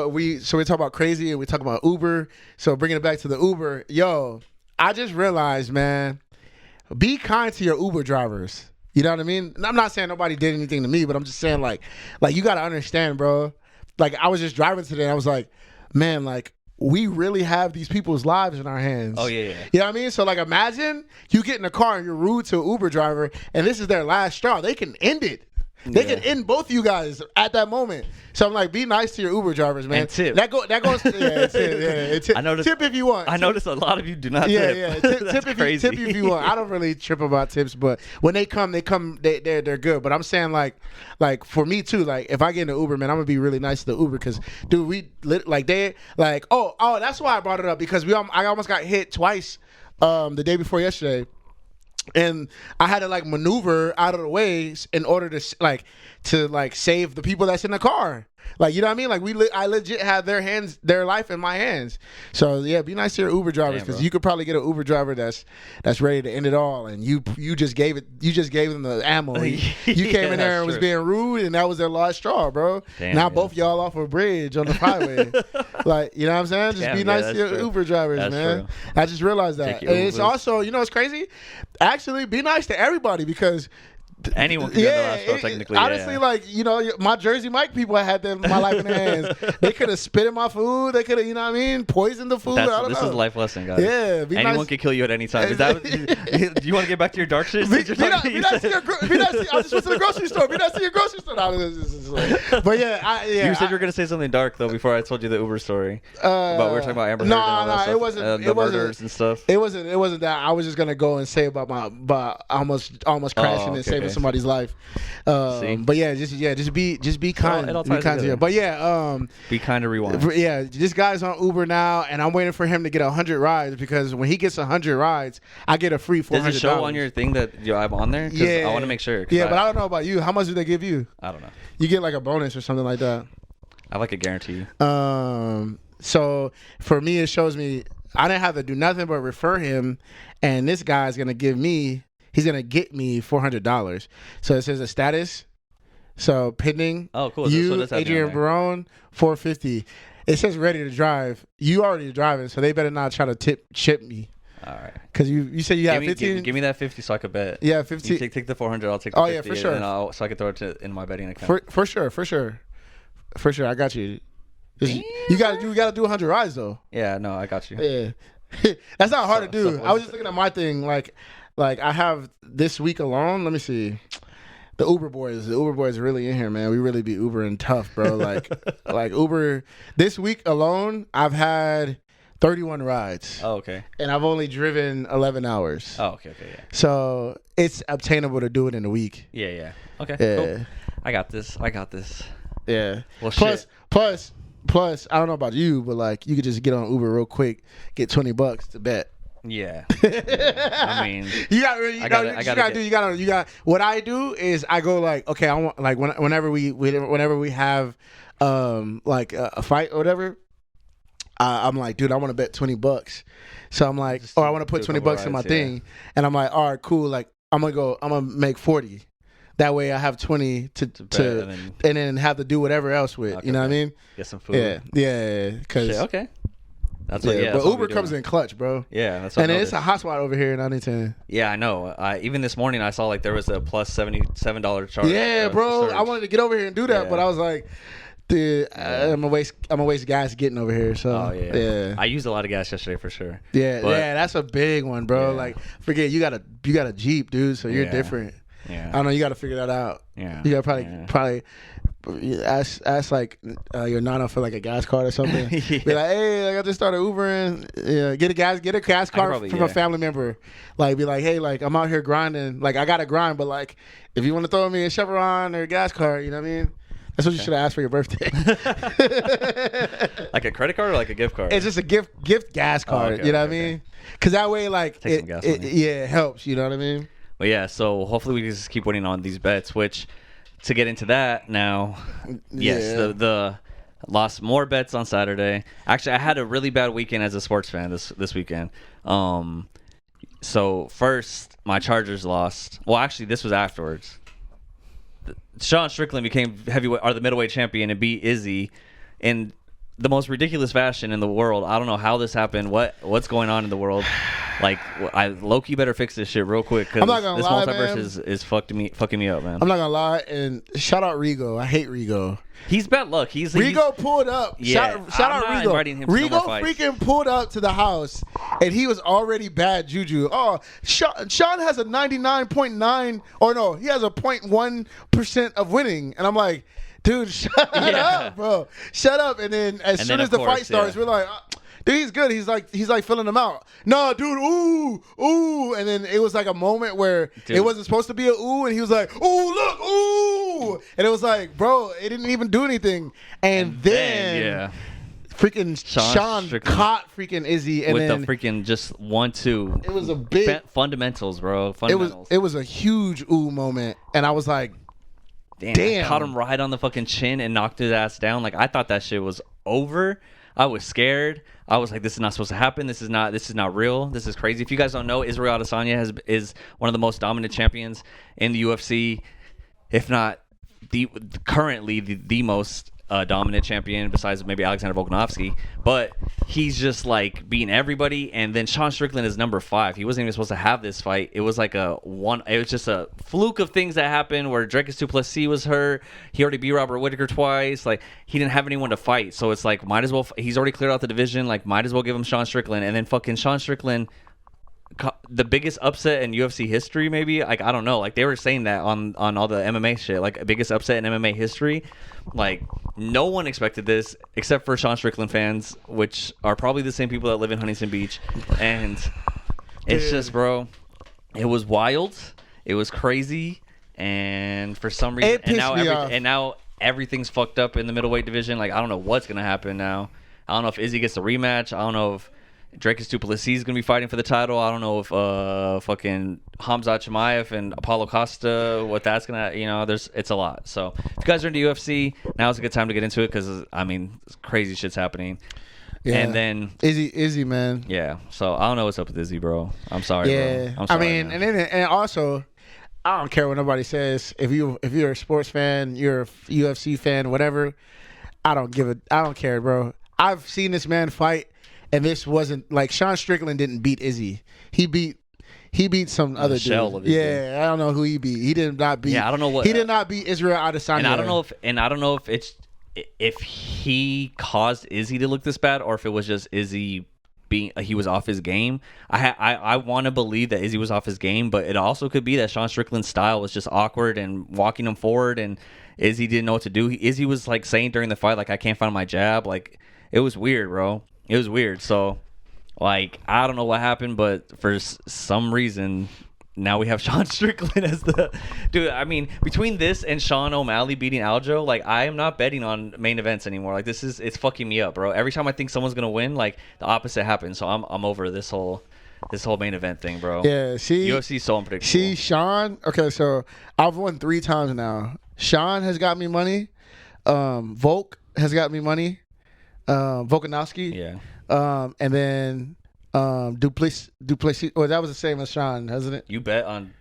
we talk about crazy and we talk about Uber. So bringing it back to the Uber, yo, I just realized, man, be kind to your Uber drivers. You know what I mean? And I'm not saying nobody did anything to me, but I'm just saying like you gotta understand, bro. Like, I was just driving today and I was like, man, like, we really have these people's lives in our hands. Oh, yeah. You know what I mean? So, like, imagine you get in a car and you're rude to an Uber driver and this is their last straw. They can end it. They can end both of you guys at that moment. So I'm like, be nice to your Uber drivers, man. And tip. That goes. Yeah, tip. I noticed, tip if you want. I noticed a lot of you do not tip. Yeah. Tip if you want. I don't really trip about tips, but when they come, they're good. But I'm saying like for me too. Like if I get in an Uber, man, I'm gonna be really nice to the Uber because dude, that's why I brought it up because I almost got hit twice the day before yesterday. And I had to like maneuver out of the way in order to save the people that's in the car. Like, you know what I mean? Like I legit have their life in my hands. So yeah, be nice to your Uber drivers because you could probably get an Uber driver that's ready to end it all, and you just gave them the ammo. You came in there and was being rude, and that was their last straw, bro. Now both y'all off a bridge on the highway. Like, you know what I'm saying? Just be nice to your Uber drivers, man. True. I just realized that, and it's also, you know, it's crazy. Actually, be nice to everybody because. Anyone can get the last straw, technically. Honestly, like, you know, my Jersey Mike people had my life in their hands. They could have spit in my food. They could have, you know what I mean, poisoned the food. This is a life lesson, guys. Yeah, anyone can kill you at any time. Is that? Do you want to get back to your dark shit? Be nice to I just went to the grocery store. Be nice to your grocery store. But yeah, you said you were gonna say something dark though before I told you the Uber story. But we were talking about Amber Heard and all that stuff. It wasn't. The murders and stuff. It wasn't that. I was just gonna go and say about almost crashing and saving somebody's life. But yeah, just be kind. Be kind to him. But yeah, be kind to rewind. Yeah, this guy's on Uber now, and I'm waiting for him to get 100 rides because when he gets 100 rides, I get a free $400. Does it show on your thing that I'm on there? Yeah, I want to make sure. Yeah, but I don't know about you. How much do they give you? I don't know. You get like a bonus or something like that. I like a guarantee. So for me, it shows me I didn't have to do nothing but refer him, and this guy's gonna get me $400. So it says a status. So pending. Oh, cool. You, Adrian Barone, $450. It says ready to drive. You already driving, so they better not try to chip me. All right. Because you said you have 15. Give me that 50 so I could bet. Yeah, 50. You take the 400. I'll take the 50. Yeah, for sure. And so I can throw it in my betting account. For sure. I got you. You gotta do 100 rides though. Yeah, no, I got you. Yeah, that's not hard to do. I was just looking at my thing. Like I have this week alone. Let me see. The Uber boys are really in here, man. We really be Ubering tough, bro. Like Uber. This week alone, I've had 31 rides. Oh, okay. And I've only driven 11 hours. Oh, okay, yeah. So it's obtainable to do it in a week. Yeah. Okay. Yeah. Cool. I got this. Yeah. Well, plus, I don't know about you, but like you could just get on Uber real quick, get $20 to bet. Yeah. I mean, you got. What I do is I go like, okay, I want like whenever we have like a fight or whatever. I'm like, dude, I want to bet $20. So I'm like, I want to put $20 in my thing, and I'm like, all right, cool. Like I'm gonna make 40. That way I have 20 to and then have to do whatever else with. Okay, you know what I mean? Get some food. Yeah. Cause okay. That's what. Yeah, but Uber comes in clutch, bro. Yeah, that's what. And it's a hot spot over here in Huntington. Yeah, I know. Even this morning I saw like there was a plus $77 charge. Yeah, bro. surge. I wanted to get over here and do that, Yeah. but I was like, dude, I'm gonna waste gas getting over here. So yeah. I used a lot of gas yesterday for sure. Yeah, But- that's a big one, bro. Yeah. Like, forget you got a Jeep, dude. So you're Yeah. different. Yeah. I don't know. You got to figure that out. Yeah. You got to probably ask like your nana for like a gas card or something. Yeah. Be like, hey, like, I just started Ubering. Yeah, get a gas card probably, from a family member. Like, be like, hey, like I'm out here grinding. Like I got to grind, but like if you want to throw me a Chevron or a gas card, you know what I mean? That's what you should have asked for your birthday. Like a credit card or like a gift card? It's just a gift gas card. okay, You know okay, what I mean? Because that way, like, Take some gas money. it helps. You know what I mean? But yeah, so hopefully we can just keep winning on these bets. Which, to get into that now, yes, Yeah. the lost more bets on Saturday. Actually, I had a really bad weekend as a sports fan this weekend. So first, my Chargers lost. Well, actually, this was afterwards. Sean Strickland became the middleweight champion and beat Izzy in the most ridiculous fashion in the world. I don't know how this happened. What's going on in the world? Like, low-key better fix this shit real quick because I'm not gonna this lie, multiverse man. is fucking me up, man. I'm not gonna lie, and shout out Rigo. I hate Rigo. He's bad luck. He's Rigo pulled up. Yeah, shout I'm out not Rigo. inviting him to no Rigo more fights. freaking pulled up to the house, and he was already bad juju. Oh, Sean has a 99.9, or no, he has a 0.1% of winning, and I'm like, dude, shut up, bro, shut up. And then as soon as the fight starts, we're like, dude, he's good. He's like filling them out. No, dude, ooh. And then it was like a moment where it wasn't supposed to be a ooh, and he was like, ooh, look, ooh. And it was like, bro, it didn't even do anything. And then freaking Sean caught freaking Izzy, and with then the freaking just 1-2. it was a big fundamentals, bro. Fundamentals. It was a huge ooh moment, and I was like, damn. Caught him right on the fucking chin and knocked his ass down. Like I thought that shit was over. I was scared. I was like, this is not supposed to happen. This is not real. This is crazy. If you guys don't know, Israel Adesanya is one of the most dominant champions in the UFC, if not currently the most dominant champion besides maybe Alexander Volkanovski. But he's just like beating everybody. And then Sean Strickland is number 5. He wasn't even supposed to have this fight. It was like it was just a fluke of things that happened where Dricus du Plessis was hurt. He already beat Robert Whittaker twice. Like he didn't have anyone to fight. So it's like might as well. He's already cleared out the division. Like might as well give him Sean Strickland. And then fucking Sean Strickland, the biggest upset in UFC history, maybe. Like I don't know. Like they were saying that on all the MMA shit. Like biggest upset in MMA history. Like no one expected this except for Sean Strickland fans, which are probably the same people that live in Huntington Beach. And it's just, bro, it was wild. It was crazy. And for some reason, It pissed me off. and now everything's fucked up in the middleweight division. Like I don't know what's gonna happen now. I don't know if Izzy gets the rematch. I don't know if Dricus du Plessis is going to be fighting for the title. I don't know if fucking Hamzat Chimaev and Apollo Costa, what that's going to, it's a lot. So if you guys are into UFC, now's a good time to get into it because, I mean, crazy shit's happening. Yeah. And then Izzy, man. Yeah. So I don't know what's up with Izzy, bro. I'm sorry, bro. I'm sorry, I mean, man. and also, I don't care what nobody says. If you're a sports fan, you're a UFC fan, whatever, I don't care, bro. I've seen this man fight. And this wasn't like Sean Strickland didn't beat Izzy. He beat some other dude. I don't know who he beat. He did not beat. Yeah, I don't know what. He did not beat Israel Adesanya. And I don't know if he caused Izzy to look this bad or if it was just Izzy he was off his game. I want to believe that Izzy was off his game, but it also could be that Sean Strickland's style was just awkward and walking him forward, and Izzy didn't know what to do. Izzy was like saying during the fight, like I can't find my jab. Like it was weird, bro. It was weird. So, like, I don't know what happened, but for some reason, now we have Sean Strickland as the dude. I mean, between this and Sean O'Malley beating Aljo, like, I am not betting on main events anymore. Like, it's fucking me up, bro. Every time I think someone's gonna win, like, the opposite happens. So I'm over this whole main event thing, bro. Yeah, UFC is so unpredictable. See, Sean. Okay, so I've won 3 times now. Sean has got me money. Volk has got me money. Volkanovski. Yeah. And then Duplessis. Well, that was the same as Sean, hasn't it? You bet on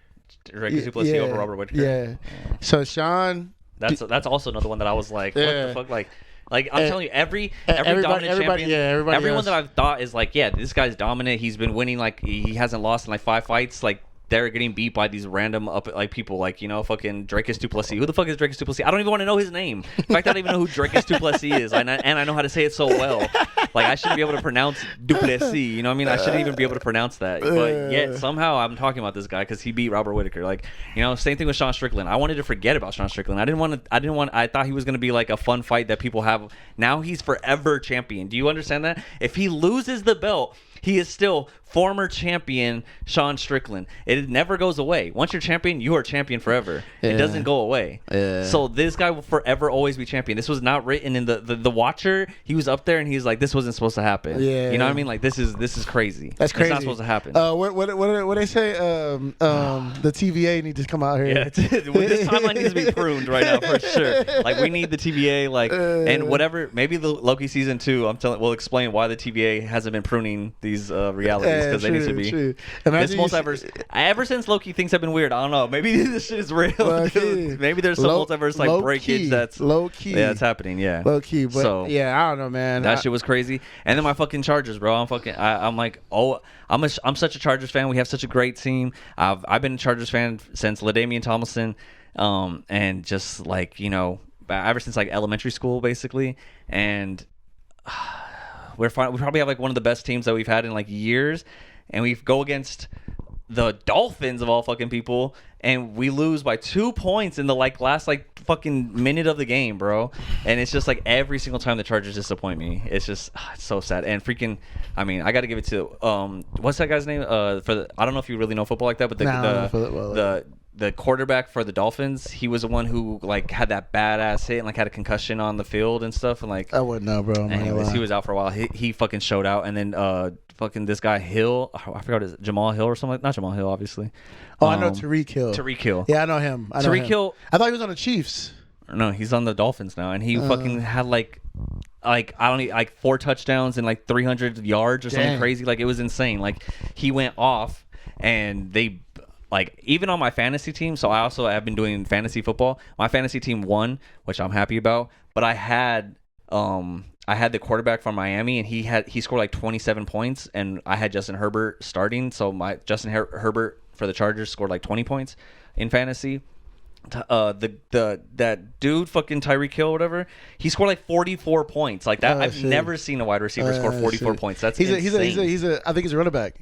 Dricus du Plessis over Robert Whittaker. Yeah. So Sean. That's also another one that I was like, what the fuck? Like, Like I'm telling you, every dominant champion, everyone that I've thought is like, yeah, this guy's dominant. He's been winning. Like he hasn't lost in like 5 fights. Like they're getting beat by these random like people, like, you know, fucking Dracus Duplessis. Who the fuck is Dracus Duplessis? I don't even want to know his name. In fact, I don't even know who Dracus Duplessis is, and I know how to say it so well. Like I shouldn't be able to pronounce Duplessis. You know what I mean? I shouldn't even be able to pronounce that. But yet somehow I'm talking about this guy because he beat Robert Whittaker. Like, you know, same thing with Sean Strickland. I wanted to forget about Sean Strickland. I thought he was going to be like a fun fight that people have. Now he's forever champion. Do you understand that? If he loses the belt, he is still former champion Sean Strickland. It never goes away. Once you're champion, you are champion forever. It doesn't go away. So this guy will forever always be champion. This was not written in the Watcher. He was up there and he's like, this wasn't supposed to happen. You know what I mean? Like this is crazy. That's crazy. It's not supposed to happen. What they say? The TVA needs to come out here. Yeah, this timeline needs to be pruned right now for sure. Like we need the TVA. Like and whatever. Maybe the Loki season 2. We'll explain why the TVA hasn't been pruning these realities because they need to be. This multiverse. Ever since Loki things have been weird. I don't know. Maybe this shit is real. Maybe there's some multiverse like breakage that's low key. Yeah, it's happening. Yeah, low key. But so, yeah, I don't know, man. That shit was crazy. And then my fucking Chargers, bro. I'm like, oh, I'm such a Chargers fan. We have such a great team. I've been a Chargers fan since LaDainian Tomlinson, and just like, you know, ever since like elementary school, basically. And we probably have like one of the best teams that we've had in like years, and we go against the Dolphins of all fucking people, and we lose by 2 points in the like last like fucking minute of the game, bro. And it's just like every single time the Chargers disappoint me. It's just it's so sad. And freaking, I mean, I got to give it to what's that guy's name? I don't know if you really know football like that, but the quarterback for the Dolphins, he was the one who like had that badass hit and like had a concussion on the field and stuff, and like I wouldn't know, bro. Anyways, he was out for a while. He fucking showed out, and then fucking this guy Hill, I forgot his Jamal Hill or something like, not Jamal Hill, obviously. I know Tariq Hill. Tariq Hill. Yeah, I know him. Tariq Hill. I thought he was on the Chiefs. No, he's on the Dolphins now, and he fucking had like I don't know, like 4 touchdowns and like 300 yards or something crazy. Like it was insane. Like he went off, and they. Like even on my fantasy team, so I also have been doing fantasy football. My fantasy team won, which I'm happy about. But I had the quarterback from Miami, and he scored like 27 points, and I had Justin Herbert starting. So my Justin Herbert for the Chargers scored like 20 points in fantasy. That dude fucking Tyreek Hill or whatever, he scored like 44 points like that. I've never seen a wide receiver score 44 points. That's insane. I think he's a running back.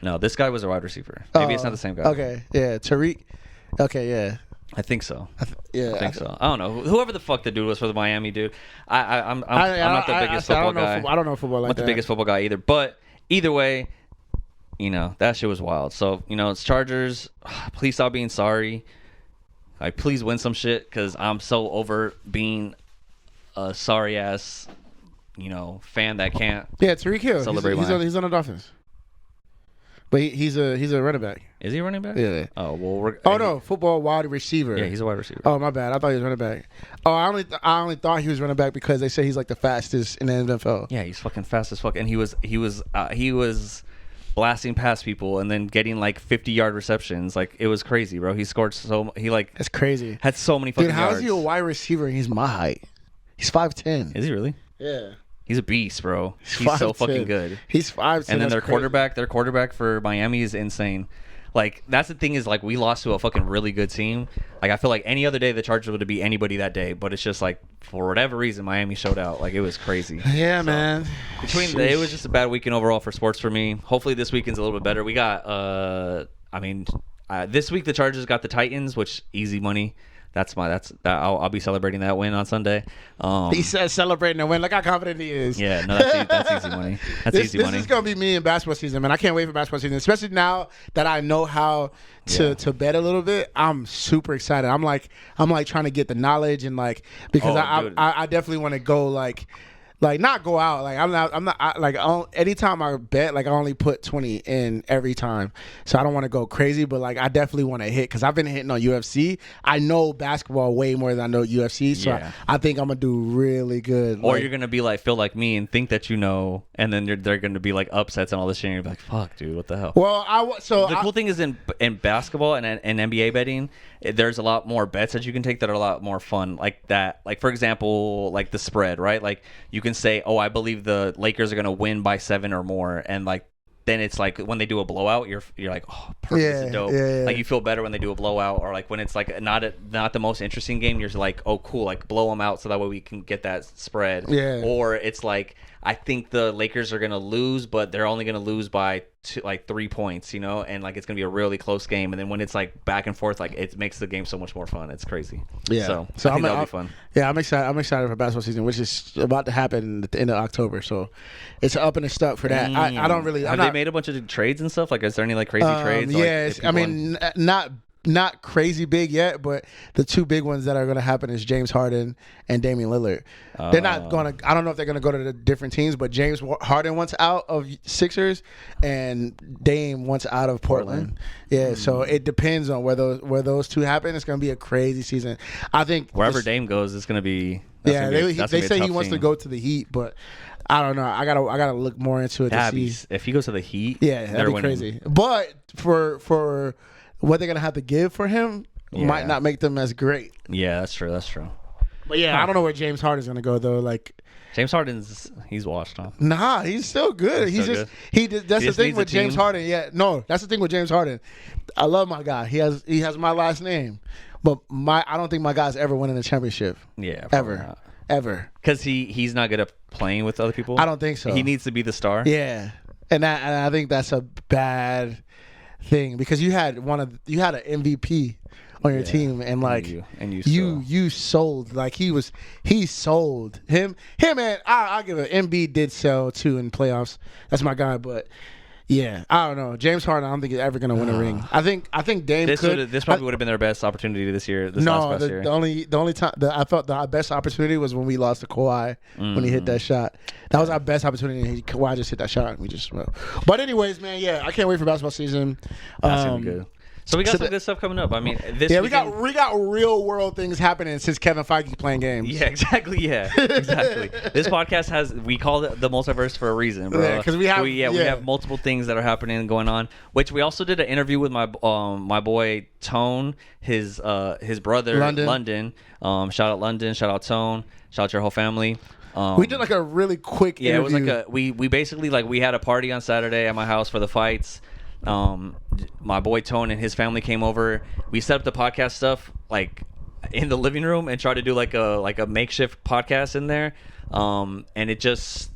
No, this guy was a wide receiver. Maybe it's not the same guy. Okay, yeah, Tariq. Okay, yeah. I think so. I think so. so. I don't know. Whoever the fuck the dude was for the Miami dude. I'm not the biggest football guy. I don't know football like that. I'm not the biggest football guy either. But either way, you know, that shit was wild. So, you know, it's Chargers. Please stop being sorry. Like, please win some shit, because I'm so over being a sorry ass, you know, fan that can't. Yeah, Tariq Hill. Celebrate he's on the Dolphins. But he's a running back. Is he a running back? Yeah. Oh well. No, football wide receiver. Yeah, he's a wide receiver. Oh my bad. I thought he was running back. Oh, I only thought he was running back because they say he's like the fastest in the NFL. Yeah, he's fucking fast as fuck, and he was blasting past people and then getting like 50-yard receptions. Like it was crazy, bro. He scored That's crazy. Had so many fucking yards. Dude, how is he a wide receiver and he's my height? He's 5'10". Is he really? Yeah. He's a beast, bro. He's so fucking good. He's 5'10". And then their quarterback for Miami is insane. Like, that's the thing is, like, we lost to a fucking really good team. Like, I feel like any other day the Chargers would have beat anybody that day. But it's just, like, for whatever reason, Miami showed out. Like, it was crazy. Yeah, so, man. It was just a bad weekend overall for sports for me. Hopefully this weekend's a little bit better. We got, this week the Chargers got the Titans, which easy money. I'll be celebrating that win on Sunday. He says celebrating a win. Look how confident he is. Yeah, no, that's easy money. This is gonna be me in basketball season, man. I can't wait for basketball season, especially now that I know how to bet a little bit. I'm super excited. I'm like trying to get the knowledge and like because I definitely want to go like Like, not go out. Like, anytime I bet, like, I only put 20 in every time. So I don't want to go crazy, but, like, I definitely want to hit because I've been hitting on UFC. I know basketball way more than I know UFC. So I think I'm going to do really good. Or you're going to be like, feel like me and think that you know, and then they're going to be like upsets and all this shit. And you're like, fuck, dude, what the hell? Well, the cool thing is in basketball and NBA betting, there's a lot more bets that you can take that are a lot more fun. Like that, like, for example, like the spread, right? Like, you can say, oh, I believe the Lakers are going to win by 7 or more, and like then it's like when they do a blowout, you're like, oh, perfect, this is dope. Yeah. Like, you feel better when they do a blowout, or like when it's like not the most interesting game, you're like, oh, cool, like blow them out so that way we can get that spread. Yeah. Or it's like, I think the Lakers are going to lose, but they're only going to lose by 3 points, you know, and like it's going to be a really close game. And then when it's like back and forth, like it makes the game so much more fun. It's crazy. Yeah. So I think that'll be fun. Yeah, I'm excited. I'm excited for basketball season, which is about to happen at the end of October. So it's up and stuck for that. I don't really. Have they made a bunch of trades and stuff? Like, is there any like crazy trades? Yes. Like, I mean, not crazy big yet, but the two big ones that are going to happen is James Harden and Damian Lillard. They're not going to. I don't know if they're going to go to the different teams, but James Harden wants out of Sixers, and Dame wants out of Portland. Yeah, so it depends on where those two happen. It's going to be a crazy season. I think wherever Dame goes, it's going to be. They say he wants to go to the Heat, but I don't know. I gotta look more into it to see if he goes to the Heat. Yeah, that'd be crazy. But for what they're gonna have to give for him might not make them as great. Yeah, that's true. But yeah, I don't know where James Harden's gonna go though. Like, James he's washed, huh? Nah, he's still good. That's the thing with James Harden. Yeah, no, that's the thing with James Harden. I love my guy. He has my last name, but I don't think my guy's ever winning a championship. Yeah, ever. Because he's not good at playing with other people. I don't think so. He needs to be the star. Yeah, and I think that's a bad thing because you had an MVP on your team, and like you sold, like he sold him, man. I'll give it. Embiid did sell too in playoffs. That's my guy, but yeah, I don't know. James Harden, I don't think he's ever gonna win a ring. I think Dame this probably would have been their best opportunity this year. The only time I felt the best opportunity was when we lost to Kawhi when he hit that shot. That was our best opportunity. Kawhi just hit that shot and we just. But anyways, man, yeah, I can't wait for basketball season. That's gonna be good. So we got some good stuff coming up. I mean, we got real world things happening since Kevin Feige playing games. Yeah, exactly. This podcast we call it the multiverse for a reason, bro. Yeah, because we have multiple things that are happening and going on. Which we also did an interview with my boy Tone, his brother London. Shout out London. Shout out Tone. Shout out your whole family. We did like a really quick interview. It was like we basically we had a party on Saturday at my house for the fights. My boy Tone and his family came over. We set up the podcast stuff like in the living room and tried to do like a makeshift podcast in there. And it just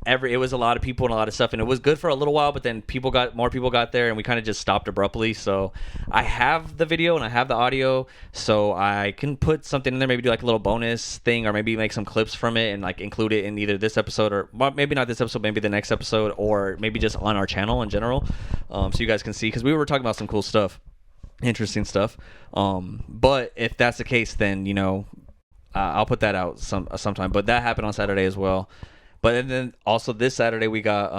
it was a lot of people and a lot of stuff, and it was good for a little while, but then more people got there, and we kind of just stopped abruptly. So I have the video and I have the audio, so I can put something in there, maybe do like a little bonus thing, or maybe make some clips from it and like include it in either this episode or maybe not this episode, maybe the next episode, or maybe just on our channel in general, so you guys can see, because we were talking about some cool stuff, interesting stuff. But if that's the case, then I'll put that out sometime. But that happened on Saturday as well. But then also this Saturday we got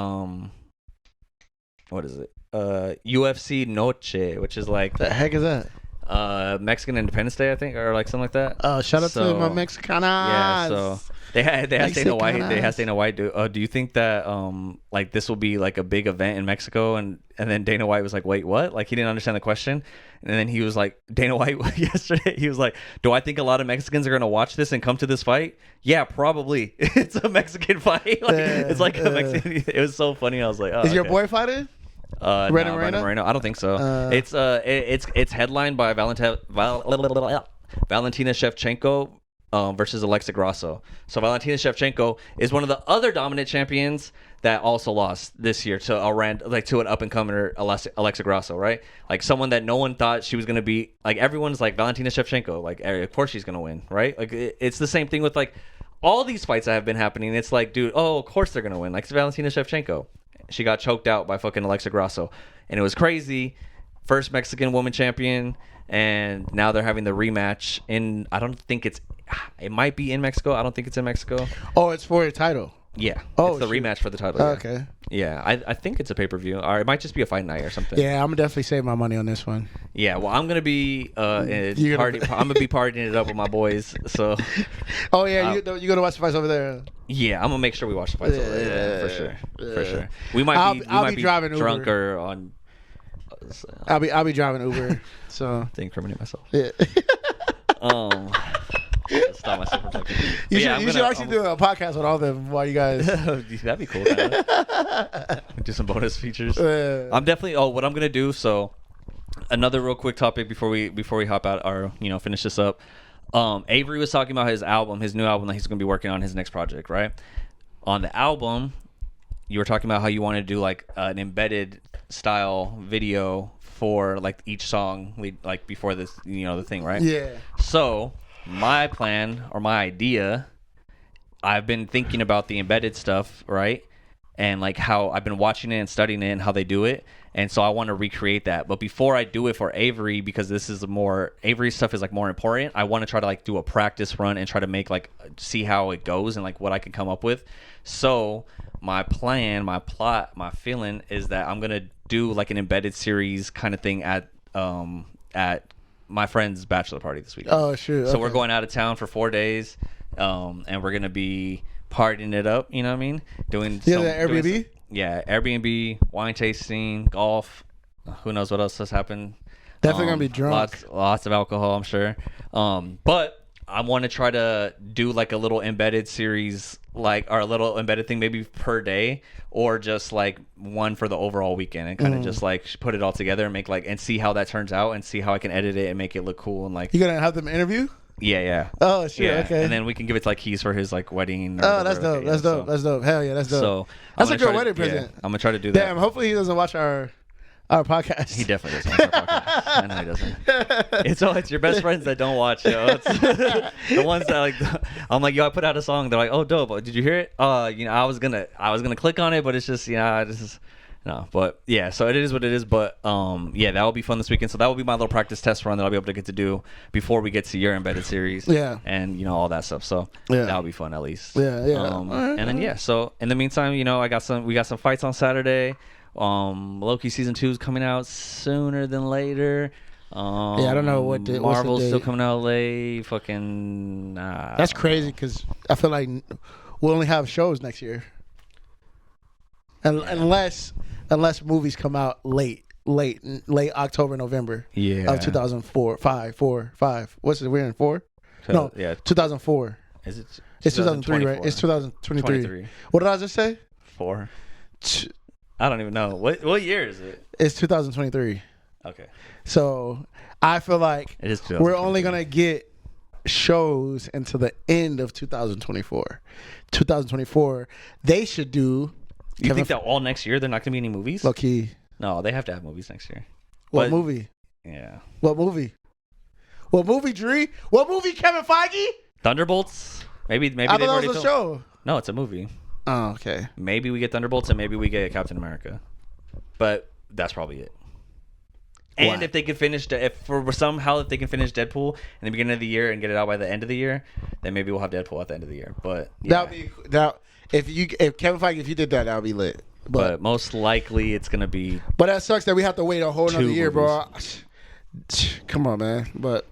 what is it? UFC Noche, which is like the heck is that? Mexican Independence Day, I think, or like something like that. Shout out to my Mexicanas. Yeah, so they had Dana White. They asked Dana White, do you think that like this will be like a big event in Mexico? And then Dana White was like, wait, what? Like, he didn't understand the question. And then he was like, Dana White yesterday, he was like, do I think a lot of Mexicans are going to watch this and come to this fight? Yeah, probably. It's a Mexican fight. It's like a Mexican. It was so funny. I was like, oh, is your boy fighting? Brandon Moreno? I don't think so. It's headlined by Valentina Shevchenko versus Alexa Grasso. So Valentina Shevchenko is one of the other dominant champions that also lost this year to an up and comer Alexa Grasso, right? Like someone that no one thought she was gonna be. Like everyone's like Valentina Shevchenko, like of course she's gonna win, right? Like it's the same thing with like all these fights that have been happening. It's like, dude, of course they're gonna win. Like it's Valentina Shevchenko. She got choked out by fucking Alexa Grasso, and it was crazy. First Mexican woman champion, and now they're having the rematch in. I don't think it might be in Mexico. I don't think it's in Mexico. Oh, it's for a title. Yeah. Oh, it's the shit. rematch for the title. Yeah. Okay. Yeah, I think it's a pay-per-view, or it might just be a fight night or something. Yeah, I'm gonna definitely save my money on this one. Yeah, well, I'm gonna be I'm gonna be partying it up with my boys. So. Oh yeah, you gonna watch the fights over there? Yeah, I'm gonna make sure we watch the fights over there. Yeah, for sure. For sure. We might be driving drunker Uber. on. I'll be driving Uber. So. To incriminate myself. Yeah. Stop myself from talking. You should actually do a podcast with all of them while you guys. That'd be cool. Do some bonus features. I'm definitely. Oh, what I'm gonna do. So, another real quick topic before we hop out or finish this up. Avery was talking about his new album that he's gonna be working on, his next project, right? On the album, you were talking about how you wanted to do like an embedded style video for like each song, like before this, the thing, right? Yeah. So. My plan or my idea, I've been thinking about the embedded stuff, right? And like how I've been watching it and studying it and how they do it. And so I want to recreate that. But before I do it for Avery, because this is Avery's stuff is like more important, I want to try to like do a practice run and try to make like see how it goes and like what I can come up with. So my plan, my plot, my feeling is that I'm going to do like an embedded series kind of thing at my friend's bachelor party this weekend. Oh, shoot. So we're going out of town for 4 days, and we're gonna be partying it up. You know what I mean? Doing Airbnb. Airbnb, wine tasting, golf. Who knows what else has happened? Definitely gonna be drunk. Lots of alcohol, I'm sure. But I want to try to do like a little embedded series, or a little embedded thing maybe per day, or just like one for the overall weekend, and kind of just like put it all together and make and see how that turns out and see how I can edit it and make it look cool and like. You gonna have them interview? Yeah. Oh shit. Yeah. Okay. And then we can give it like keys for his like wedding. Oh, that's dope. That's dope. That's dope. Hell yeah, that's dope. So that's a good wedding present. I'm gonna try to do that. Damn. Hopefully he doesn't watch our podcast. He definitely doesn't watch our podcast. I know he doesn't. It's your best friends that don't watch, It's the ones that like. I'm like, I put out a song. They're like, oh, dope. Did you hear it? I was gonna click on it, but it's just, this is. No, but yeah, so it is what it is. But yeah, that will be fun this weekend. So that will be my little practice test run that I'll be able to get to do before we get to your embedded series. Yeah, and all that stuff. So that'll be fun at least. Yeah. And then so in the meantime, we got some fights on Saturday. Loki season 2 is coming out sooner than later. I don't know what the Marvel's what's the still coming out late. Fucking. That's crazy because I feel like we'll only have shows next year, unless movies come out late October, November of 2004, 5. What's it? We're in 4? No, 2004. Is it? It's 2003, right? It's 2023. What did I just say? 4. I don't even know. What year is it? It's 2023. Okay. So I feel like it is we're only gonna get shows until the end of 2024. 2024, they should do. You think that all next year they're not gonna be any movies? Low key. No, they have to have movies next year. What movie? Yeah. What movie? What movie, Dre? What movie, Kevin Feige? Thunderbolts? Maybe I thought that was a show. No, it's a movie. Oh, okay. Maybe we get Thunderbolts and maybe we get Captain America, but that's probably it. And if they can finish, if they can finish Deadpool in the beginning of the year and get it out by the end of the year, then maybe we'll have Deadpool at the end of the year. But yeah. If Kevin Feige, if you did that would be lit. But most likely it's gonna be. But that sucks that we have to wait a whole another year, bro. Come on, man. But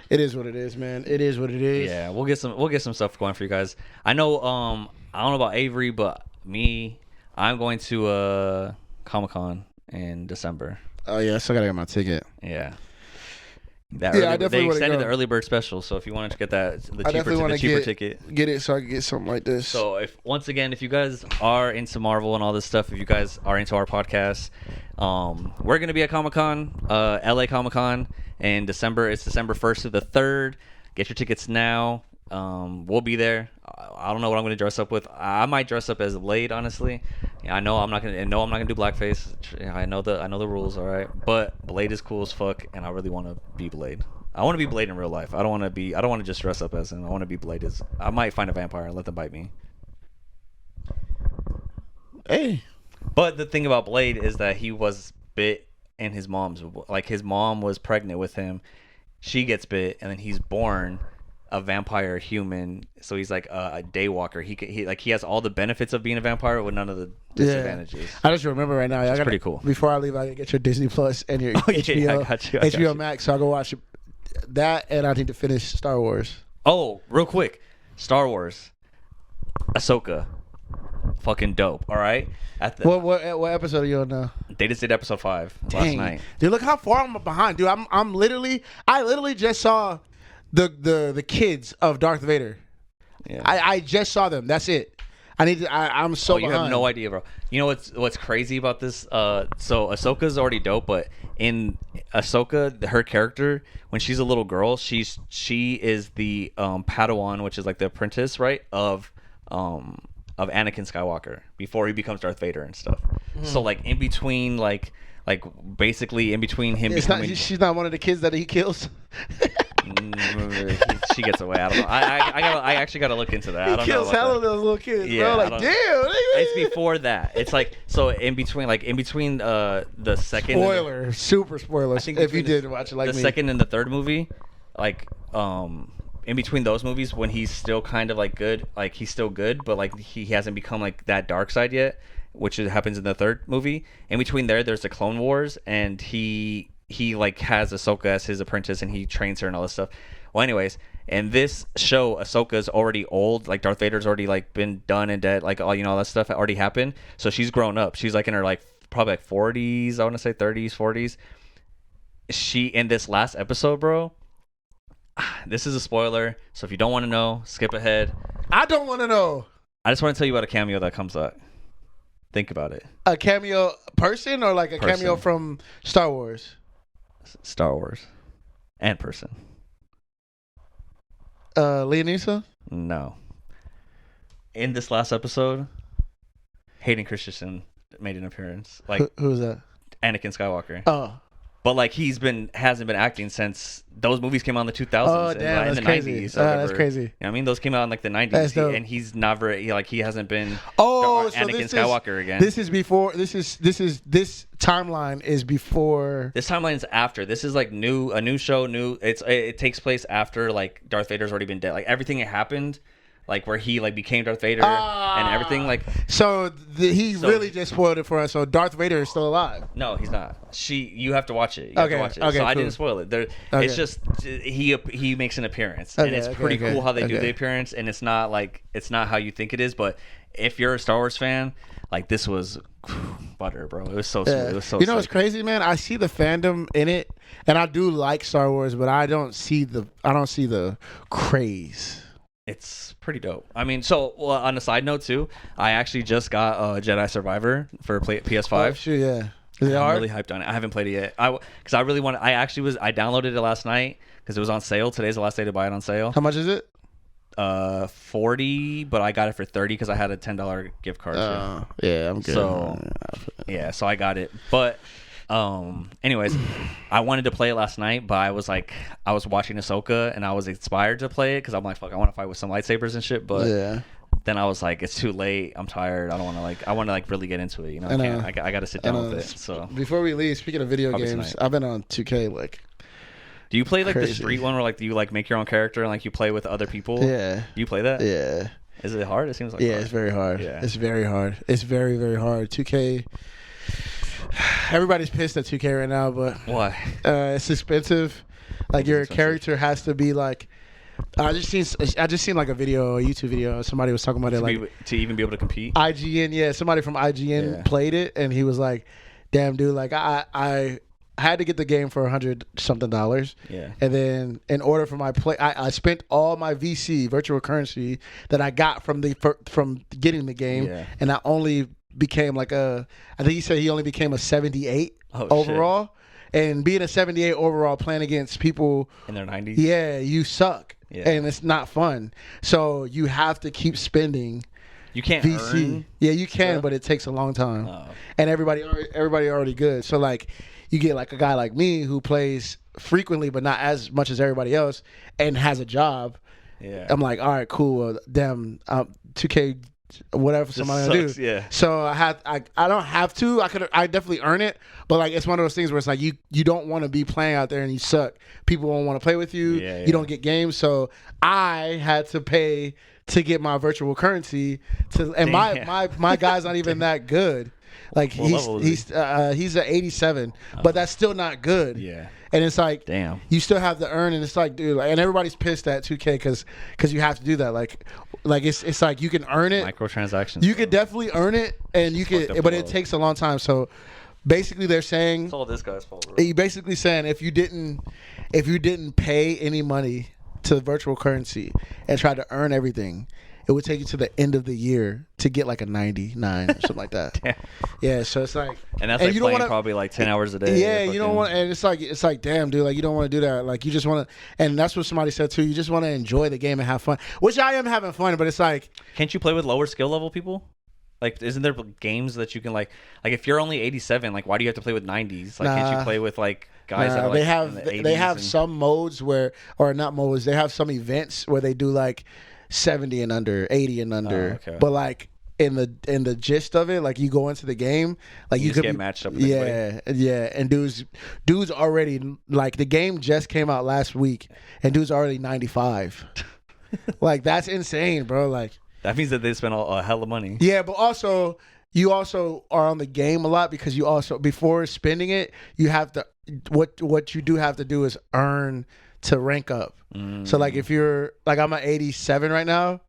it is what it is, man. It is what it is. Yeah, we'll get some stuff going for you guys. I know. I don't know about Avery, but I'm going to Comic-Con in December. Oh yeah, I still gotta get my ticket. Yeah. They extended the early bird special, so if you wanted to get the cheaper ticket, get it so I can get something like this. So if you guys are into Marvel and all this stuff, if you guys are into our podcast, we're gonna be at Comic-Con, LA Comic-Con in December. It's December 1st to the 3rd. Get your tickets now. We'll be there. I don't know what I'm gonna dress up with. I might dress up as Blade, honestly. Yeah, I know I'm not gonna do blackface. I know the rules, all right. But Blade is cool as fuck, and I really want to be Blade. I want to be Blade in real life. I don't want to just dress up as him. I want to be Blade I might find a vampire and let them bite me. Hey. But the thing about Blade is that he was bit, and his mom was pregnant with him. She gets bit, and then he's born. a vampire human, so he's like a day walker. He has all the benefits of being a vampire with none of the disadvantages. I just remember right now. It's pretty cool. Before I leave, I gotta get your Disney Plus and your HBO, yeah, I got you. HBO Max. So I'll go watch that, and I need to finish Star Wars. Oh, real quick, Star Wars, Ahsoka, fucking dope. All right. What episode are you on now? They just did episode 5 last night. Dude, look how far I'm behind, dude. I literally just saw the kids of Darth Vader. Yeah. I just saw them. That's it. I'm so you behind. have no idea, bro. You know what's crazy about this? So Ahsoka's already dope, but in Ahsoka, her character, when she's a little girl, she is the Padawan, which is like the apprentice, right, of Anakin Skywalker before he becomes Darth Vader and stuff. So like in between, like basically in between him becoming. She's not one of the kids that he kills. She gets away. I don't know. I actually got to look into that. I don't he kills know hell of those little kids. Yeah, bro. Like damn. It's before that. It's like so in between the second. Spoiler, super spoiler. If you did watch it, like the me. second and the third movie, like in between those movies when he's still kind of like good, like he's still good, but like he hasn't become like that dark side yet, which happens in the third movie. In between there's the Clone Wars, and he like has Ahsoka as his apprentice, and he trains her and all this stuff. Well, anyways, in this show, Ahsoka's already old. Like Darth Vader's already like been done and dead. Like all that stuff already happened. So she's grown up. She's like in her like probably like 40s. I want to say 30s, 40s. She in this last episode, bro. This is a spoiler, so if you don't want to know, skip ahead. I don't want to know. I just want to tell you about a cameo that comes up. Think about it. A cameo person or like a cameo from Star Wars? Star Wars. And person. Leonisa? No. In this last episode, Hayden Christensen made an appearance. Like who was that? Anakin Skywalker. Oh. But like hasn't been acting since those movies came out in the 2000s. Oh damn, that's in the crazy. 90s. That's crazy. You know what I mean? Those came out in like the 90s. That's dope. And he's never he hasn't been Anakin Skywalker again. This is before. This timeline is before. This timeline is after. This is like a new show. It takes place after like Darth Vader's already been dead. Like everything that happened. Like where he like became Darth Vader and everything like. So he really just spoiled it for us. So Darth Vader is still alive. No, he's not. You have to watch it. You have to watch it. Okay, so cool. I didn't spoil it. It's just he makes an appearance, and it's pretty cool how they do the appearance, and it's not how you think it is. But if you're a Star Wars fan, like this was butter, bro. It was so smooth. It was so. You know what's crazy, man? I see the fandom in it, and I do like Star Wars, but I don't see the craze. It's pretty dope. I mean, on a side note too, I actually just got Jedi Survivor for PS5. Oh, sure, yeah. Is it hard? I'm really hyped on it. I haven't played it yet. Because I really want. I downloaded it last night because it was on sale. Today's the last day to buy it on sale. How much is it? $40, but I got it for $30 because I had a $10 gift card. Yeah, I'm good. So I got it, but. Anyways, I wanted to play it last night, but I was watching Ahsoka and I was inspired to play it because I'm like, fuck, I want to fight with some lightsabers and shit. But then I was like, it's too late. I'm tired. I don't want to I want to really get into it. You know, I got to sit down with it. So before we leave, speaking of video games, tonight. I've been on 2K like. Do you play like crazy. the street one where like you like make your own character and like you play with other people? Yeah. Do you play that? Yeah. Is it hard? It seems like it's very hard. Yeah. It's very hard. It's very, very hard. 2K. Everybody's pissed at 2K right now, but why? It's expensive. Like your character has to be like. I just seen like a YouTube video. Somebody was talking about it to even be able to compete. IGN, somebody from IGN played it, and he was like, "Damn, dude, like I had to get the game for $100-something. Yeah. And then in order for my play, I spent all my VC virtual currency that I got from getting the game, and I only became like I think he said he only became a 78 overall. Shit. And being a 78 overall playing against people in their 90s, you suck, and it's not fun. So you have to keep spending. You can't VC. Earn yeah, you can, stuff? But it takes a long time. Oh. And everybody already good. So like, you get like a guy like me who plays frequently, but not as much as everybody else, and has a job. Yeah, I'm like, all right, cool. Damn, 2K whatever somebody to do. Yeah. So I don't have to. I definitely earn it, but like it's one of those things where it's like you don't want to be playing out there and you suck. People won't want to play with you. Yeah, yeah. You don't get games. So I had to pay to get my virtual currency and my guy's not even that good. Like he's an 87, but that's still not good. Yeah. And it's like, damn, you still have to earn, and it's like, dude, and everybody's pissed at 2K because you have to do that. Like it's like you can earn it, microtransactions. You could definitely earn it, and you could, but it takes a long time. So basically, they're saying it's all this guy's fault. Bro. You're basically saying if you didn't pay any money to virtual currency and try to earn everything, it would take you to the end of the year to get like a 99 or something like that. Damn. Yeah, so it's like, and that's like you playing probably like 10 hours a day. Yeah, you don't want, and it's like, damn, dude, like you don't want to do that. Like you just want to, and that's what somebody said too. You just want to enjoy the game and have fun, which I am having fun. But it's like, can't you play with lower skill level people? Like, isn't there games that you can like if you're only 87, like why do you have to play with 90s? Like, can't you play with like guys that are like they have some modes where, or not modes, they have some events where they do like 70 and under, 80 and under. Oh, okay. But like in the gist of it, like you go into the game, like you could get matched up with anybody. Yeah, and dudes already, like the game just came out last week and dudes already 95. Like that's insane, bro. Like that means that they spent a hell of money. Yeah, but also you also are on the game a lot because you also, before spending it, you have to, what you do have to do is earn to rank up. So like if you're like, I'm at 87 right now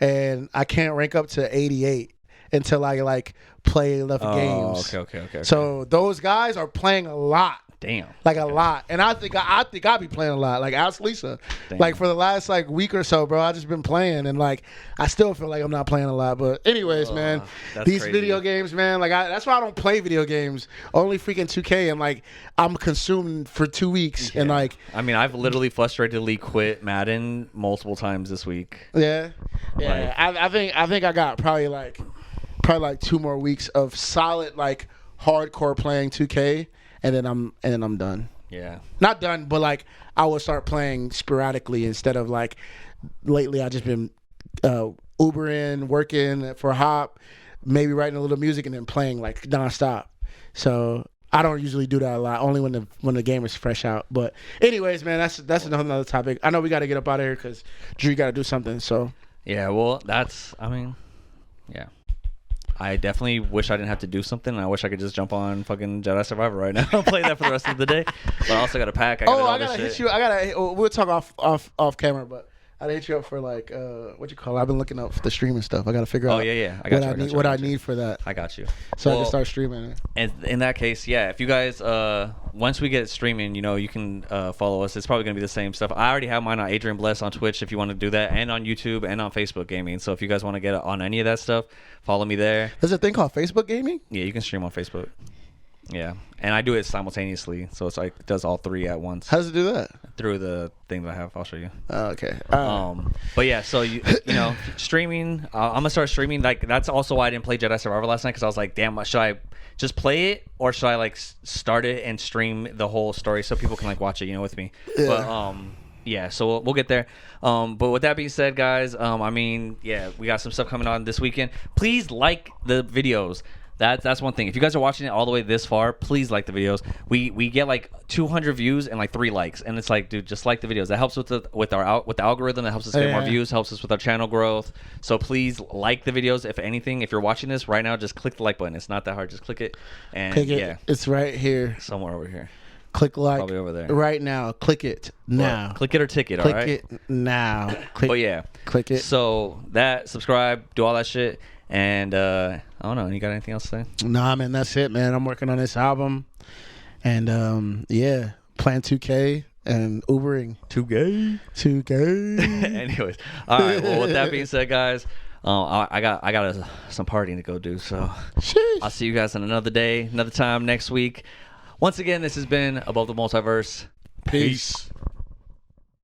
and I can't rank up to 88 until I like play enough games. Okay. So those guys are playing a lot. Damn. Like a lot. And I think I'll be playing a lot. Like ask Lisa. Damn. Like for the last like week or so, bro, I just been playing and like I still feel like I'm not playing a lot. But anyways, man, these crazy video games, man, like that's why I don't play video games. Only freaking 2K, and like I'm consumed for 2 weeks. Yeah. And like I mean, I've literally frustratedly quit Madden multiple times this week. Yeah. Yeah. Like, I think I got probably like 2 more weeks of solid like hardcore playing 2K. And then I'm done. Yeah. Not done, but like I will start playing sporadically instead of like lately I just been Ubering, working for Hop, maybe writing a little music and then playing like nonstop. So I don't usually do that a lot, only when the game is fresh out. But anyways, man, that's another topic. I know we got to get up out of here because Drew got to do something. So yeah, well, yeah. I definitely wish I didn't have to do something. I wish I could just jump on fucking Jedi Survivor right now and play that for the rest of the day. But I also got to pack. I gotta hit you. We'll talk off camera, but I gotta hit you up for like what you call it? I've been looking up the streaming stuff. I gotta figure out. Oh yeah. I need for that. I got you. So I can start streaming. And in that case, yeah. If you guys once we get streaming, you can follow us. It's probably gonna be the same stuff. I already have mine on Adrian Blest on Twitch if you want to do that, and on YouTube and on Facebook Gaming. So if you guys want to get on any of that stuff, follow me there. There's a thing called Facebook Gaming? Yeah, you can stream on Facebook. Yeah, and I do it simultaneously, so it's like it does all three at once. How does it do that? Through the thing that I have. I'll show you. Oh, okay. But yeah, so you know, streaming. I'm gonna start streaming. Like that's also why I didn't play Jedi Survivor last night, because I was like, damn, should I just play it or should I like start it and stream the whole story so people can like watch it, with me? Yeah. But yeah, so we'll get there. But with that being said, guys, I mean, yeah, we got some stuff coming on this weekend. Please like the videos. That's one thing. If you guys are watching it all the way this far, please like the videos. We get like 200 views and like 3 likes, and it's like, dude, just like the videos. That helps with the algorithm. That helps us get more views. Helps us with our channel growth. So please like the videos. If anything, if you're watching this right now, just click the like button. It's not that hard. Just click it. And click it. Yeah, it's right here. Somewhere over here. Click like probably over there right now. Click it now. Or click it or ticket. Click all right. Click it now. But yeah, click it. So that subscribe, do all that shit. And I don't know. You got anything else to say? Nah, man, that's it, man. I'm working on this album, and yeah, playing 2K and Ubering. 2K. Anyways, all right. Well, with that being said, guys, I got some partying to go do. So sheesh. I'll see you guys on another day, another time next week. Once again, this has been ABOV The Multiverse. Peace.